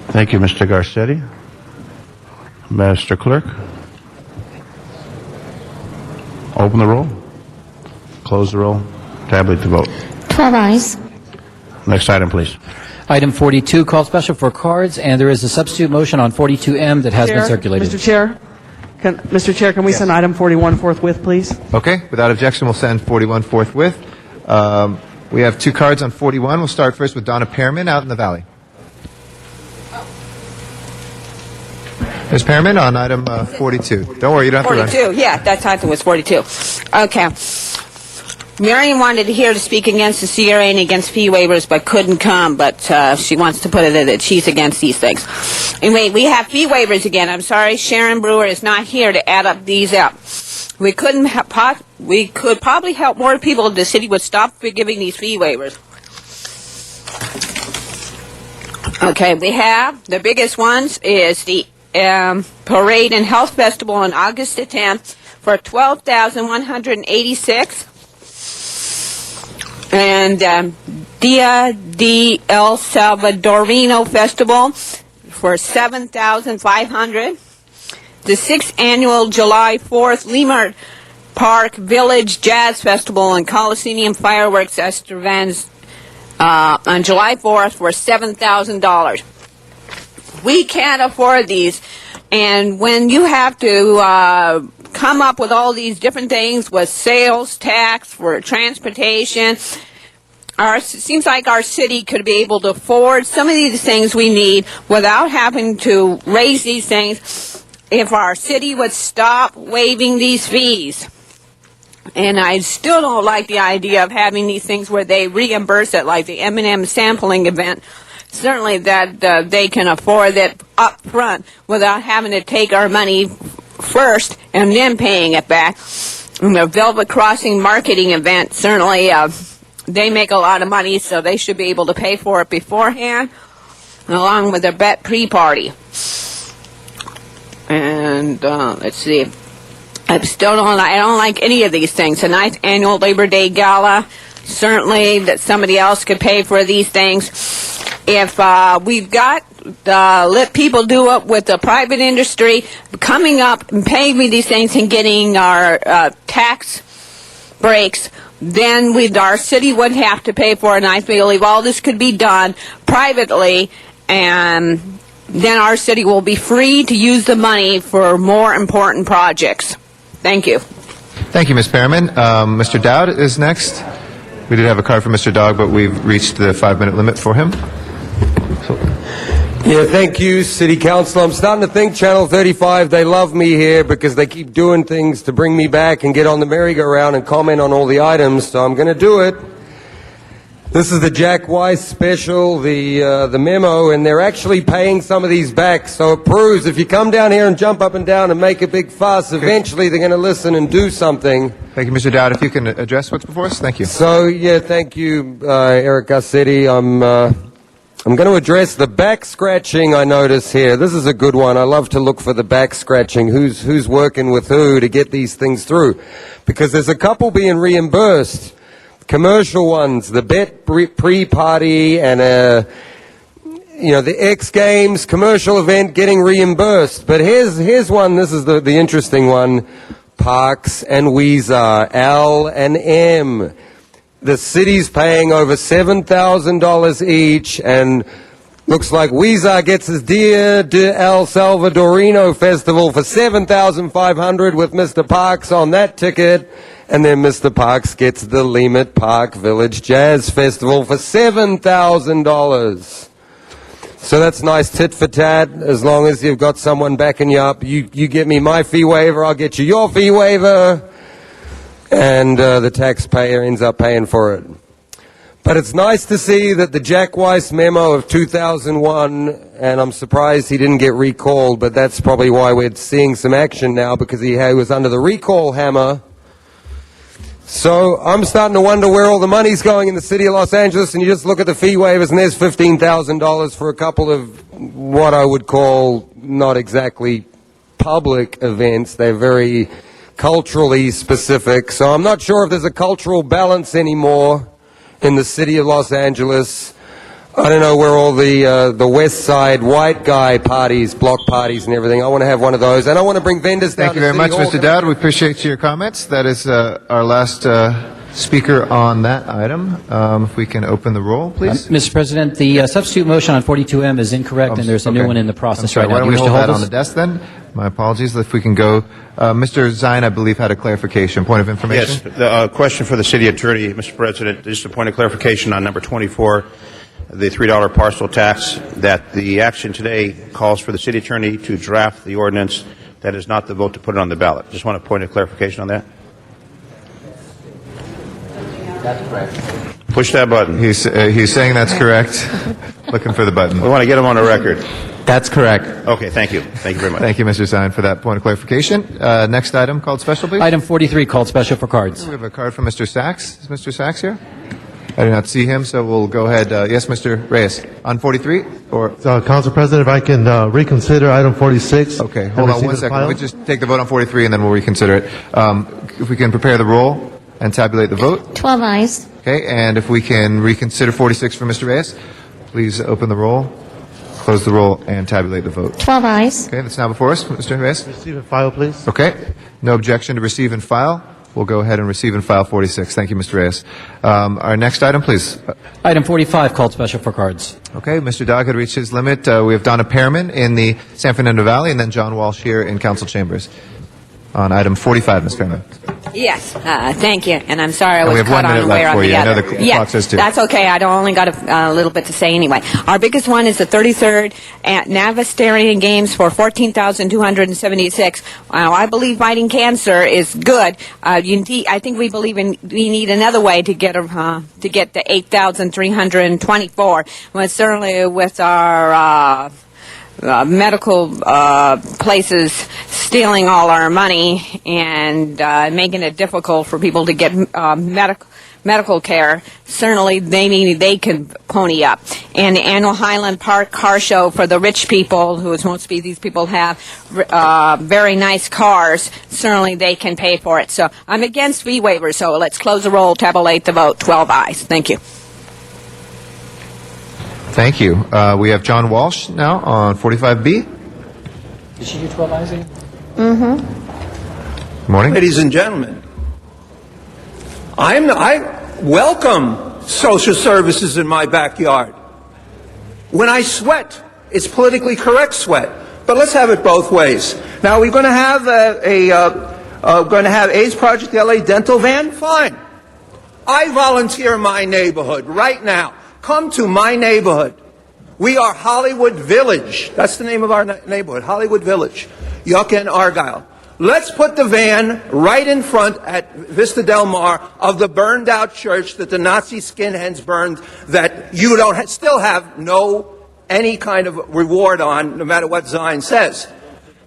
Thank you, Mr. Garcetti. Mr. Clerk, open the roll, close the roll, tabulate the vote. 12 ayes. Next item, please. Item 42, called special for cards, and there is a substitute motion on 42M that has been circulated. Mr. Chair, can we send item 41 forthwith, please? Okay, without objection, we'll send 41 forthwith. We have two cards on 41. We'll start first with Donna Pearman out in the Valley. Ms. Pearman on item 42. Don't worry, you don't have to run. 42, yeah, that's I thought it was 42. Okay. Marion wanted to hear to speak against the CRA and against fee waivers, but couldn't come, but she wants to put it in that she's against these things. Anyway, we have fee waivers again. I'm sorry, Sharon Brewer is not here to add up these up. We could probably help more people if the city would stop giving these fee waivers. Okay, we have, the biggest ones is the Parade and Health Festival on August the 10th for $12,186. And Dia de El Salvadorino Festival for $7,500. The 6th annual July 4th Lemart Park Village Jazz Festival and Coliseum Fireworks Extravaganza on July 4th for $7,000. We can't afford these, and when you have to come up with all these different things with sales tax for transportation, seems like our city could be able to afford some of these things we need without having to raise these things if our city would stop waiving these fees. And I still don't like the idea of having these things where they reimburse it, like the M&M sampling event. Certainly that they can afford it up front without having to take our money first and then paying it back. And the Velvet Crossing marketing event, certainly they make a lot of money, so they should be able to pay for it beforehand, along with their bet pre-party. And let's see. I don't like any of these things. The 9th annual Labor Day Gala, certainly that somebody else could pay for these things. If we've got let people do it with the private industry coming up and paying me these things and getting our tax breaks, then our city wouldn't have to pay for it. And I believe all this could be done privately, and then our city will be free to use the money for more important projects. Thank you. Thank you, Ms. Pearman. Mr. Dowd is next. We did have a card for Mr. Dowd, but we've reached the 5-minute limit for him. Yeah, thank you, City Council. I'm starting to think Channel 35, they love me here because they keep doing things to bring me back and get on the merry-go-round and comment on all the items, so I'm going to do it. This is the Jack Weiss special, the memo, and they're actually paying some of these back, so it proves if you come down here and jump up and down and make a big fuss, eventually they're going to listen and do something. Thank you, Mr. Dowd. If you can address what's before us, thank you. So, yeah, thank you, Eric Garcetti. I'm going to address the back scratching I notice here. This is a good one. I love to look for the back scratching. Who's working with who to get these things through? Because there's a couple being reimbursed. Commercial ones, the bet pre-party and the X Games commercial event getting reimbursed. But here's one. This is the interesting one. Parks and Weezer, L&M. The city's paying over $7,000 each, and Looks like Weezer gets his Dia de El Salvadorino Festival for $7,500 with Mr. Parks on that ticket. And then Mr. Parks gets the Leimert Park Village Jazz Festival for $7,000. So that's nice tit for tat, as long as you've got someone backing you up. You get me my fee waiver, I'll get you your fee waiver, and the taxpayer ends up paying for it. But it's nice to see that the Jack Weiss memo of 2001, and I'm surprised he didn't get recalled, but that's probably why we're seeing some action now, because he was under the recall hammer. So I'm starting to wonder where all the money's going in the city of Los Angeles, and you just look at the fee waivers, and there's $15,000 for a couple of what I would call not exactly public events. They're very culturally specific. So I'm not sure if there's a cultural balance anymore in the city of Los Angeles. I don't know where all the West Side white guy parties, block parties and everything. I want to have one of those. And I want to bring vendors down to Thank you very much, City Hall. Mr. Dowd. We appreciate your comments. That is our last speaker on that item. If we can open the roll, please. Mr. President, the substitute motion on 42M is incorrect, and there's a new one in the process right now. Why don't Do we you wish to hold that hold on the this? desk then? My apologies. If we can go. Mr. Zine, I believe, had a clarification. Point of information? Yes, the question for the city attorney, Mr. President, just a point of clarification on number 24, the $3 parcel tax, that the action today calls for the city attorney to draft the ordinance. That is not the vote to put it on the ballot. Just want a point of clarification on that. That's correct. Push that button. He's saying that's correct. Looking for the button. We want to get him on the record. That's correct. Okay, thank you. Thank you very much. Thank you, Mr. Zine, for that point of clarification. Next item called special, please. Item 43 called special for cards. We have a card from Mr. Sachs. Is Mr. Sachs here? I do not see him, so we'll go ahead. Yes, Mr. Reyes. On 43? Or Council President, if I can reconsider item 46. Okay, hold on one second. Let me just take the vote on 43 and then we'll reconsider it. If we can prepare the roll and tabulate the vote. 12 eyes. Okay, and if we can reconsider 46 for Mr. Reyes, please open the roll, close the roll, and tabulate the vote. 12 eyes. Okay, that's now before us, Mr. Reyes. Receive and file, please. Okay, no objection to receive and file. We'll go ahead and receive and file 46. Thank you, Mr. Reyes. Our next item, please. Item 45 called special for cards. Okay, Mr. Dog had reached his limit. We have Donna Pearman in the San Fernando Valley, and then John Walsh here in council chambers. On item 45, Ms. Pearman. Yes, thank you. And I'm sorry I And we was have 1 caught minute on the way left or for the you. I know other. the clock says 2. That's okay. I only got a little bit to say anyway. Our biggest one is the 33rd at Navistarian Games for $14,276. I believe fighting cancer is good. I think we need another way to get the 8,324. Well, certainly with our medical places stealing all our money and making it difficult for people to get medical care. Certainly, they can pony up. And the annual Highland Park car show for the rich people, who most of these people have very nice cars. Certainly, they can pay for it. So I'm against fee waivers. So let's close the roll, tabulate the vote. 12 ayes. Thank you. Thank you. We have John Walsh now on 45B. Did she do 12 eyes? Good morning. Ladies and gentlemen, I welcome social services in my backyard. When I sweat, it's politically correct sweat. But let's have it both ways. Now, we're going to have AIDS Project LA dental van? Fine. I volunteer in my neighborhood right now. Come to my neighborhood. We are Hollywood Village. That's the name of our neighborhood, Hollywood Village, Yucca and Argyle. Let's put the van right in front at Vista Del Mar of the burned out church that the Nazi skinheads burned, that you don't still have any kind of reward on, no matter what Zion says.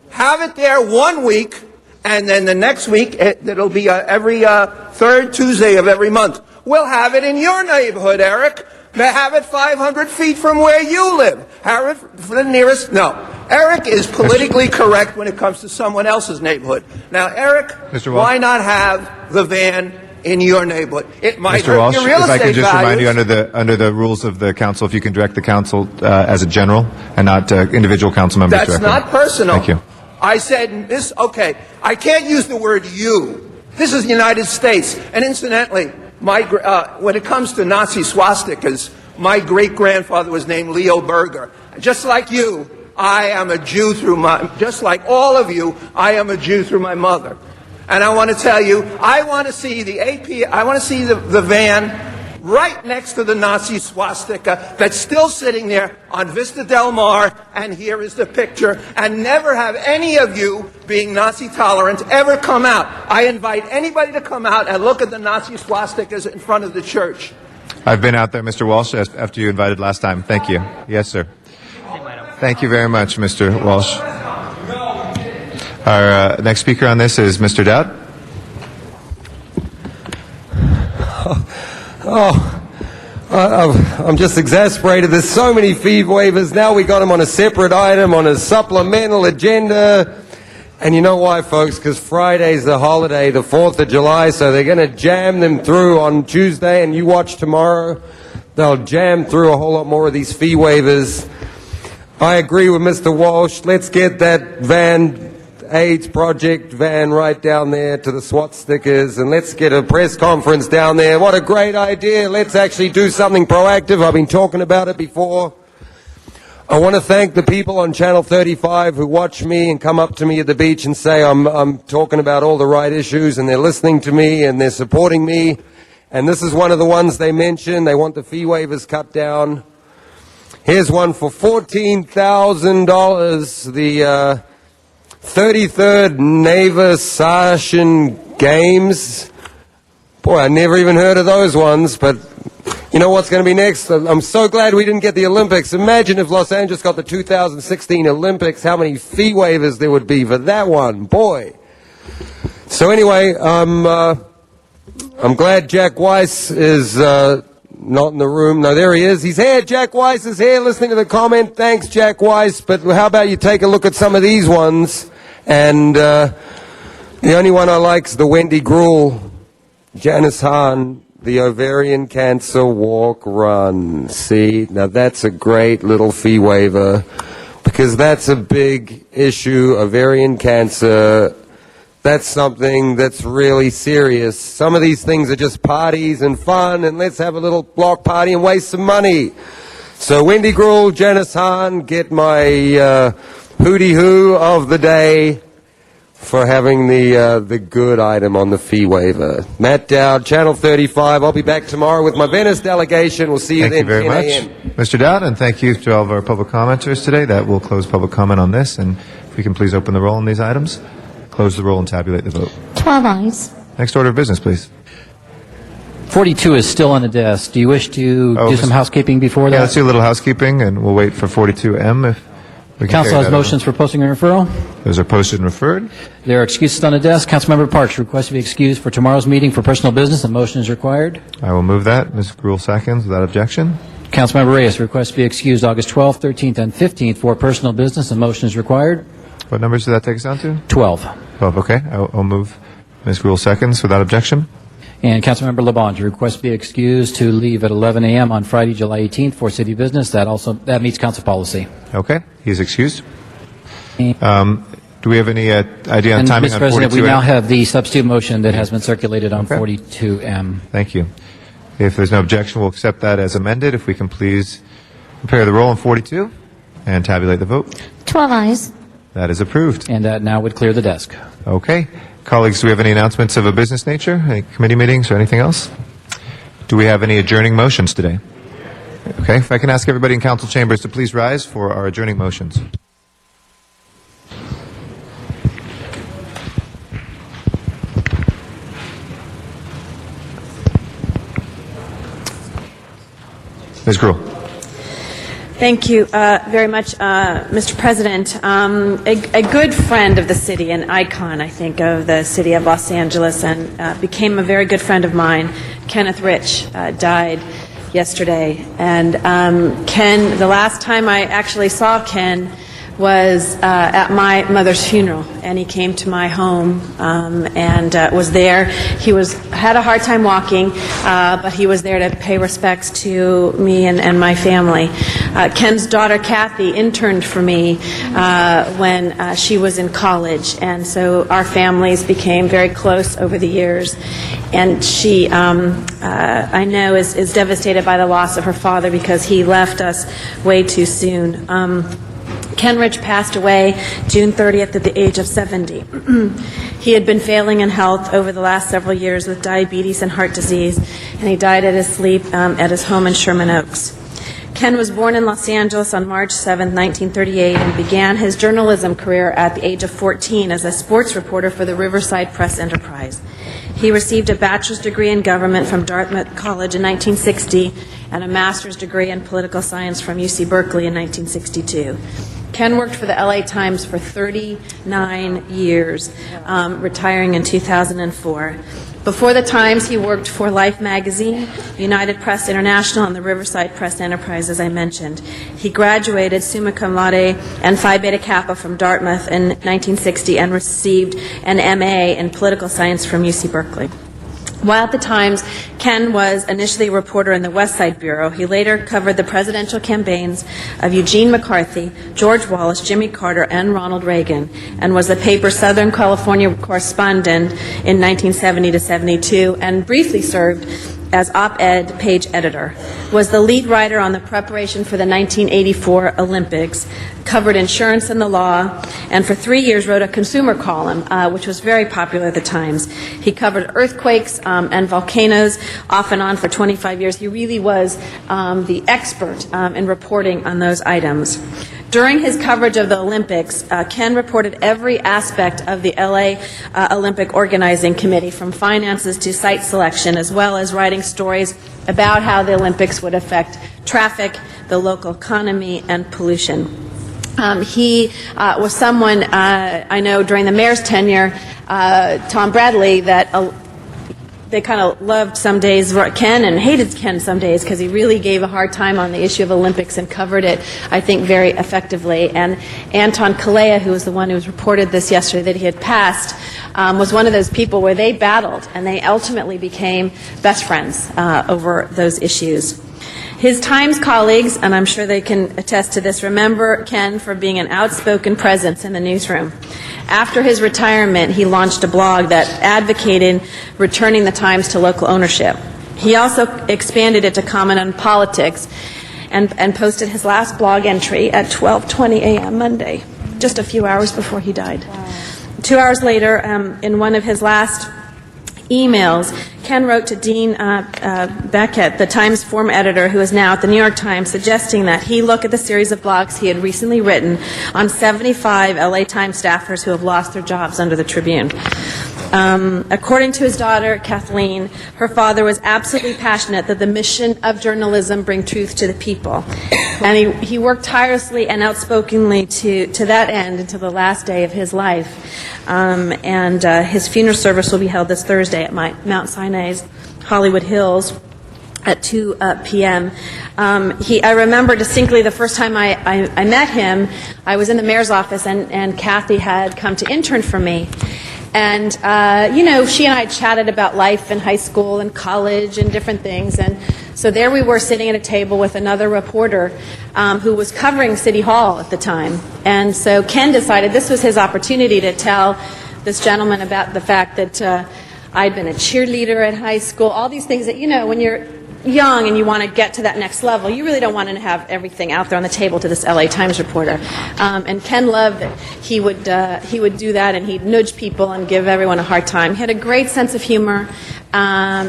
Have it there 1 week, and then the next week, it'll be every third Tuesday of every month. We'll have it in your neighborhood, Eric. Have it 500 feet from where you live. Have it for the nearest. No. Eric is politically correct when it comes to someone else's neighborhood. Now, Eric, why not have the van in your neighborhood? It might Mr. hurt Walsh, your real if I estate could just remind you values. under the rules of the council, if you can direct the council as a general and not individual council members That's directly. not personal. Thank you. I said this, okay, I can't use the word you. This is the United States. And incidentally, when it comes to Nazi swastikas, My great-grandfather was named Leo Berger. Just like you, I am a Jew just like all of you, I am a Jew through my mother. And I want to tell you, I want to see the van right next to the Nazi swastika that's still sitting there on Vista Del Mar, and here is the picture, and never have any of you, being Nazi tolerant, ever come out. I invite anybody to come out and look at the Nazi swastikas in front of the church. I've been out there, Mr. Walsh, after you invited last time. Thank you. Yes, sir. Thank you very much, Mr. Walsh. Our next speaker on this is Mr. Dowd. I'm just exasperated. There's so many fee waivers. Now we got them on a separate item, on a supplemental agenda. And you know why, folks? Because Friday's the holiday, the 4th of July, so they're going to jam them through on Tuesday, and you watch tomorrow. They'll jam through a whole lot more of these fee waivers. I agree with Mr. Walsh. Let's get that AIDS project van right down there to the SWAT stickers, and let's get a press conference down there. What a great idea. Let's actually do something proactive. I've been talking about it before. I want to thank the people on Channel 35 who watch me and come up to me at the beach and say I'm talking about all the right issues, and they're listening to me and they're supporting me. And this is one of the ones they mentioned. They want the fee waivers cut down. Here's one for $14,000. The 33rd Neva Sashin Games. Boy, I never even heard of those ones, but you know what's going to be next? I'm so glad we didn't get the Olympics. Imagine if Los Angeles got the 2016 Olympics, how many fee waivers there would be for that one. Boy. So anyway, I'm glad Jack Weiss is not in the room. No, there he is. He's here. Jack Weiss is here listening to the comment. Thanks, Jack Weiss. But how about you take a look at some of these ones? And the only one I like is the Wendy Gruhl, Janice Hahn, the ovarian cancer walk run. See, now that's a great little fee waiver because that's a big issue. Ovarian cancer, that's something that's really serious. Some of these things are just parties and fun, and let's have a little block party and waste some money. So Wendy Gruhl, Janice Hahn, get my hooty-hoo of the day for having the good item on the fee waiver. Matt Dowd, Channel 35. I'll be back tomorrow with my Venice delegation. We'll see you then. Thank you very 10 much, Mr. Dowd, and thank you to all of our public commenters today. That will close public comment on this, and if we can please open the roll on these items, close the roll and tabulate the vote. 12 ayes. Next order of business, please. 42 is still on the desk. Do you wish to do some housekeeping before that? Yeah, let's do a little housekeeping, and we'll wait for 42M if we can. Council has motions for posting and referral. Those are posted and referred. There are excuses on the desk. Councilmember Parks requests to be excused for tomorrow's meeting for personal business. A motion is required. I will move that. Ms. Gruhl seconds without objection. Councilmember Reyes requests to be excused August 12th, 13th, and 15th for personal business. A motion is required. What numbers does that take us down to? 12. 12, okay. I'll move Ms. Gruhl seconds without objection. And Councilmember LeBon requests to be excused to leave at 11 a.m. on Friday, July 18th for city business. That meets council policy. Okay, he is excused. Do we have any idea on timing Mr. on 42? President, we now have the substitute motion that has been circulated on 42M. Thank you. If there's no objection, we'll accept that as amended. If we can please prepare the roll on 42 and tabulate the vote. 12 ayes. That is approved. And that now would clear the desk. Okay. Colleagues, do we have any announcements of a business nature, any committee meetings or anything else? Do we have any adjourning motions today? Okay. If I can ask everybody in council chambers to please rise for our adjourning motions. Ms. Gruhl. Thank you very much, Mr. President. A good friend of the city, an icon, I think, of the city of Los Angeles, and became a very good friend of mine, Kenneth Rich, died yesterday. And Ken, the last time I actually saw Ken was at my mother's funeral, and he came to my home and was there. He had a hard time walking, but he was there to pay respects to me and my family. Ken's daughter, Kathy, interned for me when she was in college, and so our families became very close over the years. And she, I know, is devastated by the loss of her father because he left us way too soon. Ken Rich passed away June 30th at the age of 70. He had been failing in health over the last several years with diabetes and heart disease, and he died at his sleep at his home in Sherman Oaks. Ken was born in Los Angeles on March 7, 1938, and began his journalism career at the age of 14 as a sports reporter for the Riverside Press Enterprise. He received a bachelor's degree in government from Dartmouth College in 1960 and a master's degree in political science from UC Berkeley in 1962. Ken worked for the LA Times for 39 years, retiring in 2004. Before the Times, he worked for Life magazine, United Press International, and the Riverside Press Enterprise, as I mentioned. He graduated summa cum laude and Phi Beta Kappa from Dartmouth in 1960 and received an MA in political science from UC Berkeley. While at the Times, Ken was initially a reporter in the West Side Bureau. He later covered the presidential campaigns of Eugene McCarthy, George Wallace, Jimmy Carter, and Ronald Reagan, and was the paper's Southern California correspondent in 1970 to 72, and briefly served as op-ed page editor, was the lead writer on the preparation for the 1984 Olympics, covered insurance and the law, and for 3 years wrote a consumer column, which was very popular at the Times. He covered earthquakes and volcanoes off and on for 25 years. He really was the expert in reporting on those items. During his coverage of the Olympics, Ken reported every aspect of the LA Olympic Organizing Committee, from finances to site selection, as well as writing stories about how the Olympics would affect traffic, the local economy, and pollution. He was someone, I know during the mayor's tenure, Tom Bradley, that they kind of loved some days Ken and hated Ken some days because he really gave a hard time on the issue of Olympics and covered it, I think, very effectively. And Anton Kalea, who was the one who was reported this yesterday that he had passed, was one of those people where they battled and they ultimately became best friends over those issues. His Times colleagues, and I'm sure they can attest to this, remember Ken for being an outspoken presence in the newsroom. After his retirement, he launched a blog that advocated returning the Times to local ownership. He also expanded it to comment on politics and posted his last blog entry at 12:20 a.m. Monday, just a few hours before he died. 2 hours later, in one of his last emails, Ken wrote to Dean Beckett, the Times former editor who is now at the New York Times, suggesting that he look at the series of blogs he had recently written on 75 LA Times staffers who have lost their jobs under the Tribune. According to his daughter, Kathleen, her father was absolutely passionate that the mission of journalism bring truth to the people. And he worked tirelessly and outspokenly to that end until the last day of his life. His funeral service will be held this Thursday at Mount Sinai's Hollywood Hills at 2 p.m. I remember distinctly the first time I met him, I was in the mayor's office and Kathy had come to intern for me. And, she and I chatted about life in high school and college and different things. And so there we were sitting at a table with another reporter who was covering City Hall at the time. And so Ken decided this was his opportunity to tell this gentleman about the fact that I'd been a cheerleader at high school, all these things that, when you're young and you want to get to that next level, you really don't want to have everything out there on the table to this LA Times reporter. And Ken loved that he would do that, and he'd nudge people and give everyone a hard time. He had a great sense of humor.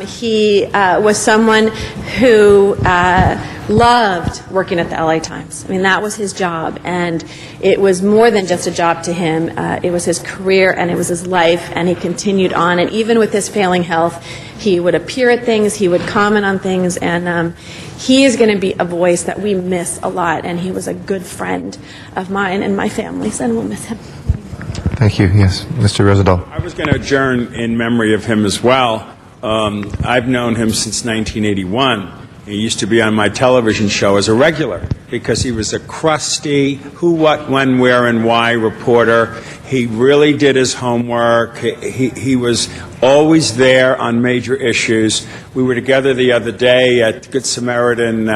He was someone who loved working at the LA Times. I mean, that was his job, and it was more than just a job to him. It was his career, and it was his life, and he continued on. And even with his failing health, he would appear at things, he would comment on things, and he is going to be a voice that we miss a lot, and he was a good friend of mine and my family's, and we'll miss him. Thank you. Yes, Mr. Rosendahl. I was going to adjourn in memory of him as well. I've known him since 1981. He used to be on my television show as a regular because he was a crusty who, what, when, where, and why reporter. He really did his homework. He was always there on major issues. We were together the other day at Good Samaritan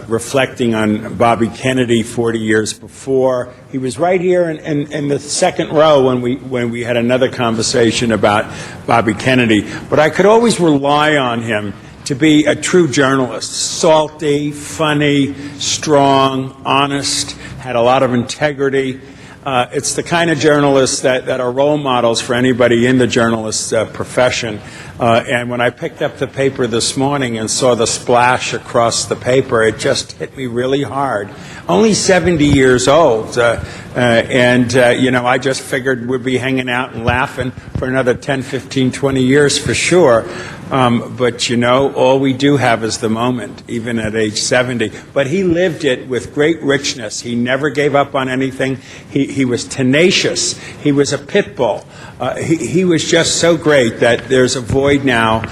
reflecting on Bobby Kennedy 40 years before. He was right here in the second row when we had another conversation about Bobby Kennedy. But I could always rely on him to be a true journalist, salty, funny, strong, honest, had a lot of integrity. It's the kind of journalists that are role models for anybody in the journalist profession. And when I picked up the paper this morning and saw the splash across the paper, it just hit me really hard. Only 70 years old. I just figured we'd be hanging out and laughing for another 10, 15, 20 years for sure. But all we do have is the moment, even at age 70. But he lived it with great richness. He never gave up on anything. He was tenacious. He was a pit bull. He was just so great that there's a void now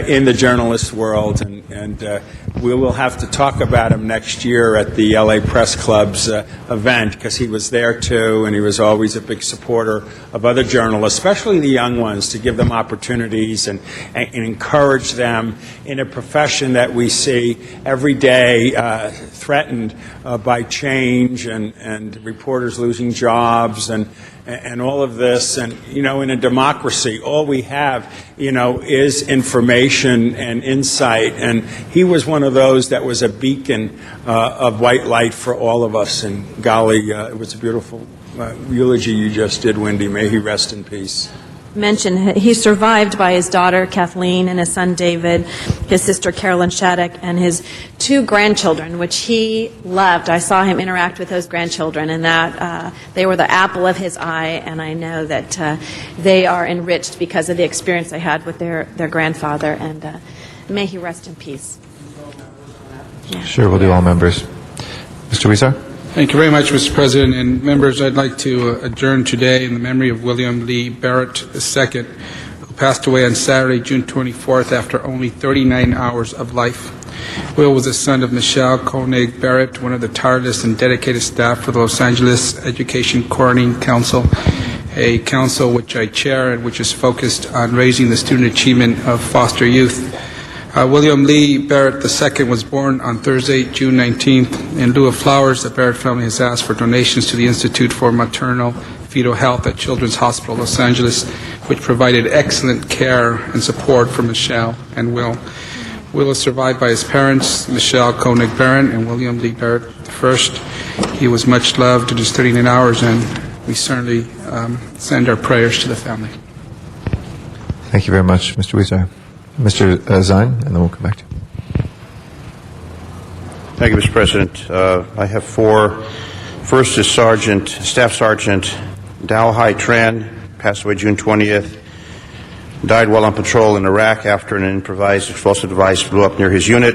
in the journalist world, and we will have to talk about him next year at the LA Press Club's event, because he was there too, and he was always a big supporter of other journalists, especially the young ones, to give them opportunities and encourage them in a profession that we see every day threatened by change and reporters losing jobs and all of this. And, in a democracy, all we have, is information and insight. And he was one of those that was a beacon of white light for all of us. And golly, it was a beautiful eulogy you just did, Wendy. May he rest in peace. Mentioned he's survived by his daughter Kathleen and his son David, his sister Carolyn Shattuck, and his 2 grandchildren, which he loved. I saw him interact with those grandchildren, and that they were the apple of his eye, and I know that they are enriched because of the experience they had with their grandfather, and may he rest in peace. Yeah. Sure, we'll do all members. Mr. Huizar? Thank you very much, Mr. President. And members, I'd like to adjourn today in the memory of William Lee Barrett II, who passed away on Saturday, June 24th, after only 39 hours of life. Will was the son of Michelle Koenig Barrett, one of the tireless and dedicated staff for the Los Angeles Education Coroning Council, a council which I chair and which is focused on raising the student achievement of foster youth. William Lee Barrett II was born on Thursday, June 19th. In lieu of flowers, the Barrett family has asked for donations to the Institute for Maternal Fetal Health at Children's Hospital, Los Angeles, which provided excellent care and support for Michelle and Will. Will is survived by his parents, Michelle Koenig Barrett and William Lee Barrett I. He was much loved in his 39 hours, and we certainly send our prayers to the family. Thank you very much, Mr. Huizar. Mr. Zine, and then we'll come back to you. Thank you, Mr. President. I have 4. First is Staff Sergeant Dao Hai Tran, passed away June 20th. Died while on patrol in Iraq after an improvised explosive device blew up near his unit.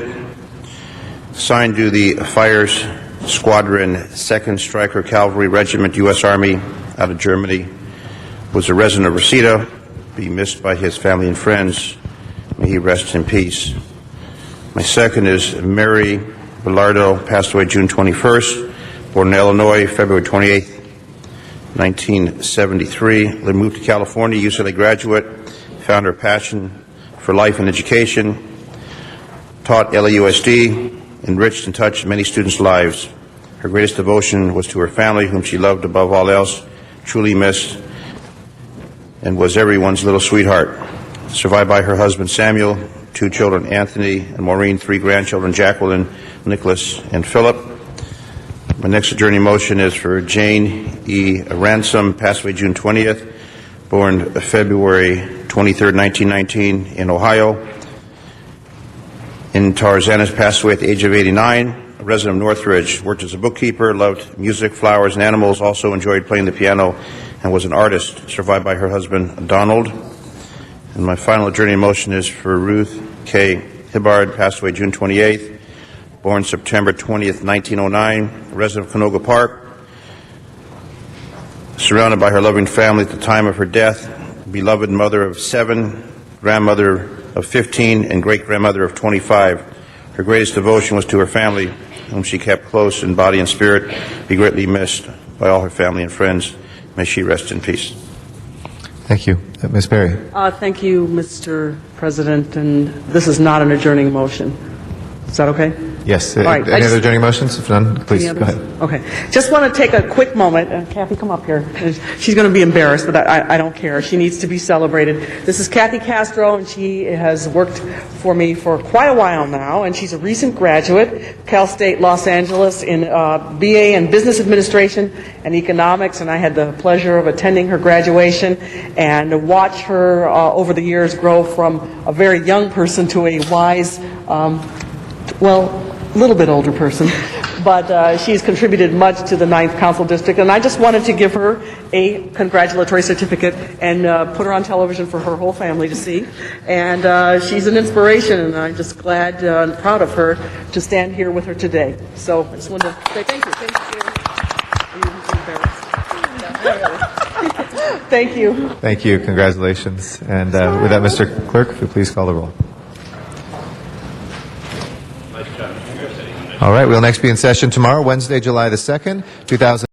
Assigned to the Fires Squadron, 2nd Stryker Cavalry Regiment, U.S. Army, out of Germany. Was a resident of Reseda. Be missed by his family and friends. May he rest in peace. My second is Mary Bellardo, passed away June 21st, born in Illinois, February 28th, 1973. Moved to California, UCLA graduate, found her passion for life and education, taught LAUSD, enriched and touched many students' lives. Her greatest devotion was to her family, whom she loved above all else, truly missed, and was everyone's little sweetheart. Survived by her husband Samuel, 2 children, Anthony and Maureen, 3 grandchildren, Jacqueline, Nicholas, and Philip. My next adjourning motion is for Jane E. Ransom, passed away June 20th, born February 23rd, 1919, in Ohio. In Tarzanas, passed away at the age of 89, a resident of Northridge, worked as a bookkeeper, loved music, flowers, and animals, also enjoyed playing the piano, and was an artist, survived by her husband, Donald. And my final adjourning motion is for Ruth K. Hibbard, passed away June 28th, born September 20th, 1909, resident of Canoga Park, surrounded by her loving family at the time of her death, beloved mother of 7, grandmother of 15, and great-grandmother of 25. Her greatest devotion was to her family, whom she kept close in body and spirit, be greatly missed by all her family and friends. May she rest in peace. Thank you. Ms. Perry. Thank you, Mr. President, and this is not an adjourning motion. Is that okay? Yes. All right, Any other adjourning motions? If none, please Any go others? ahead. Okay. Just want to take a quick moment. Kathy, come up here. She's going to be embarrassed, but I don't care. She needs to be celebrated. This is Kathy Castro, and she has worked for me for quite a while now, and she's a recent graduate, Cal State Los Angeles, in BA in Business Administration and Economics, and I had the pleasure of attending her graduation and watch her over the years grow from a very young person to a wise, a little bit older person, but she's contributed much to the 9th Council District, and I just wanted to give her a congratulatory certificate and put her on television for her whole family to see. And she's an inspiration, and I'm just glad and proud of her to stand here with her today. So I just wanted to say thank you. Thank you. Thank you. Congratulations. And with that, Mr. Clerk, if you please call the roll. All right, we'll next be in session tomorrow, Wednesday, July the 2nd, 2000.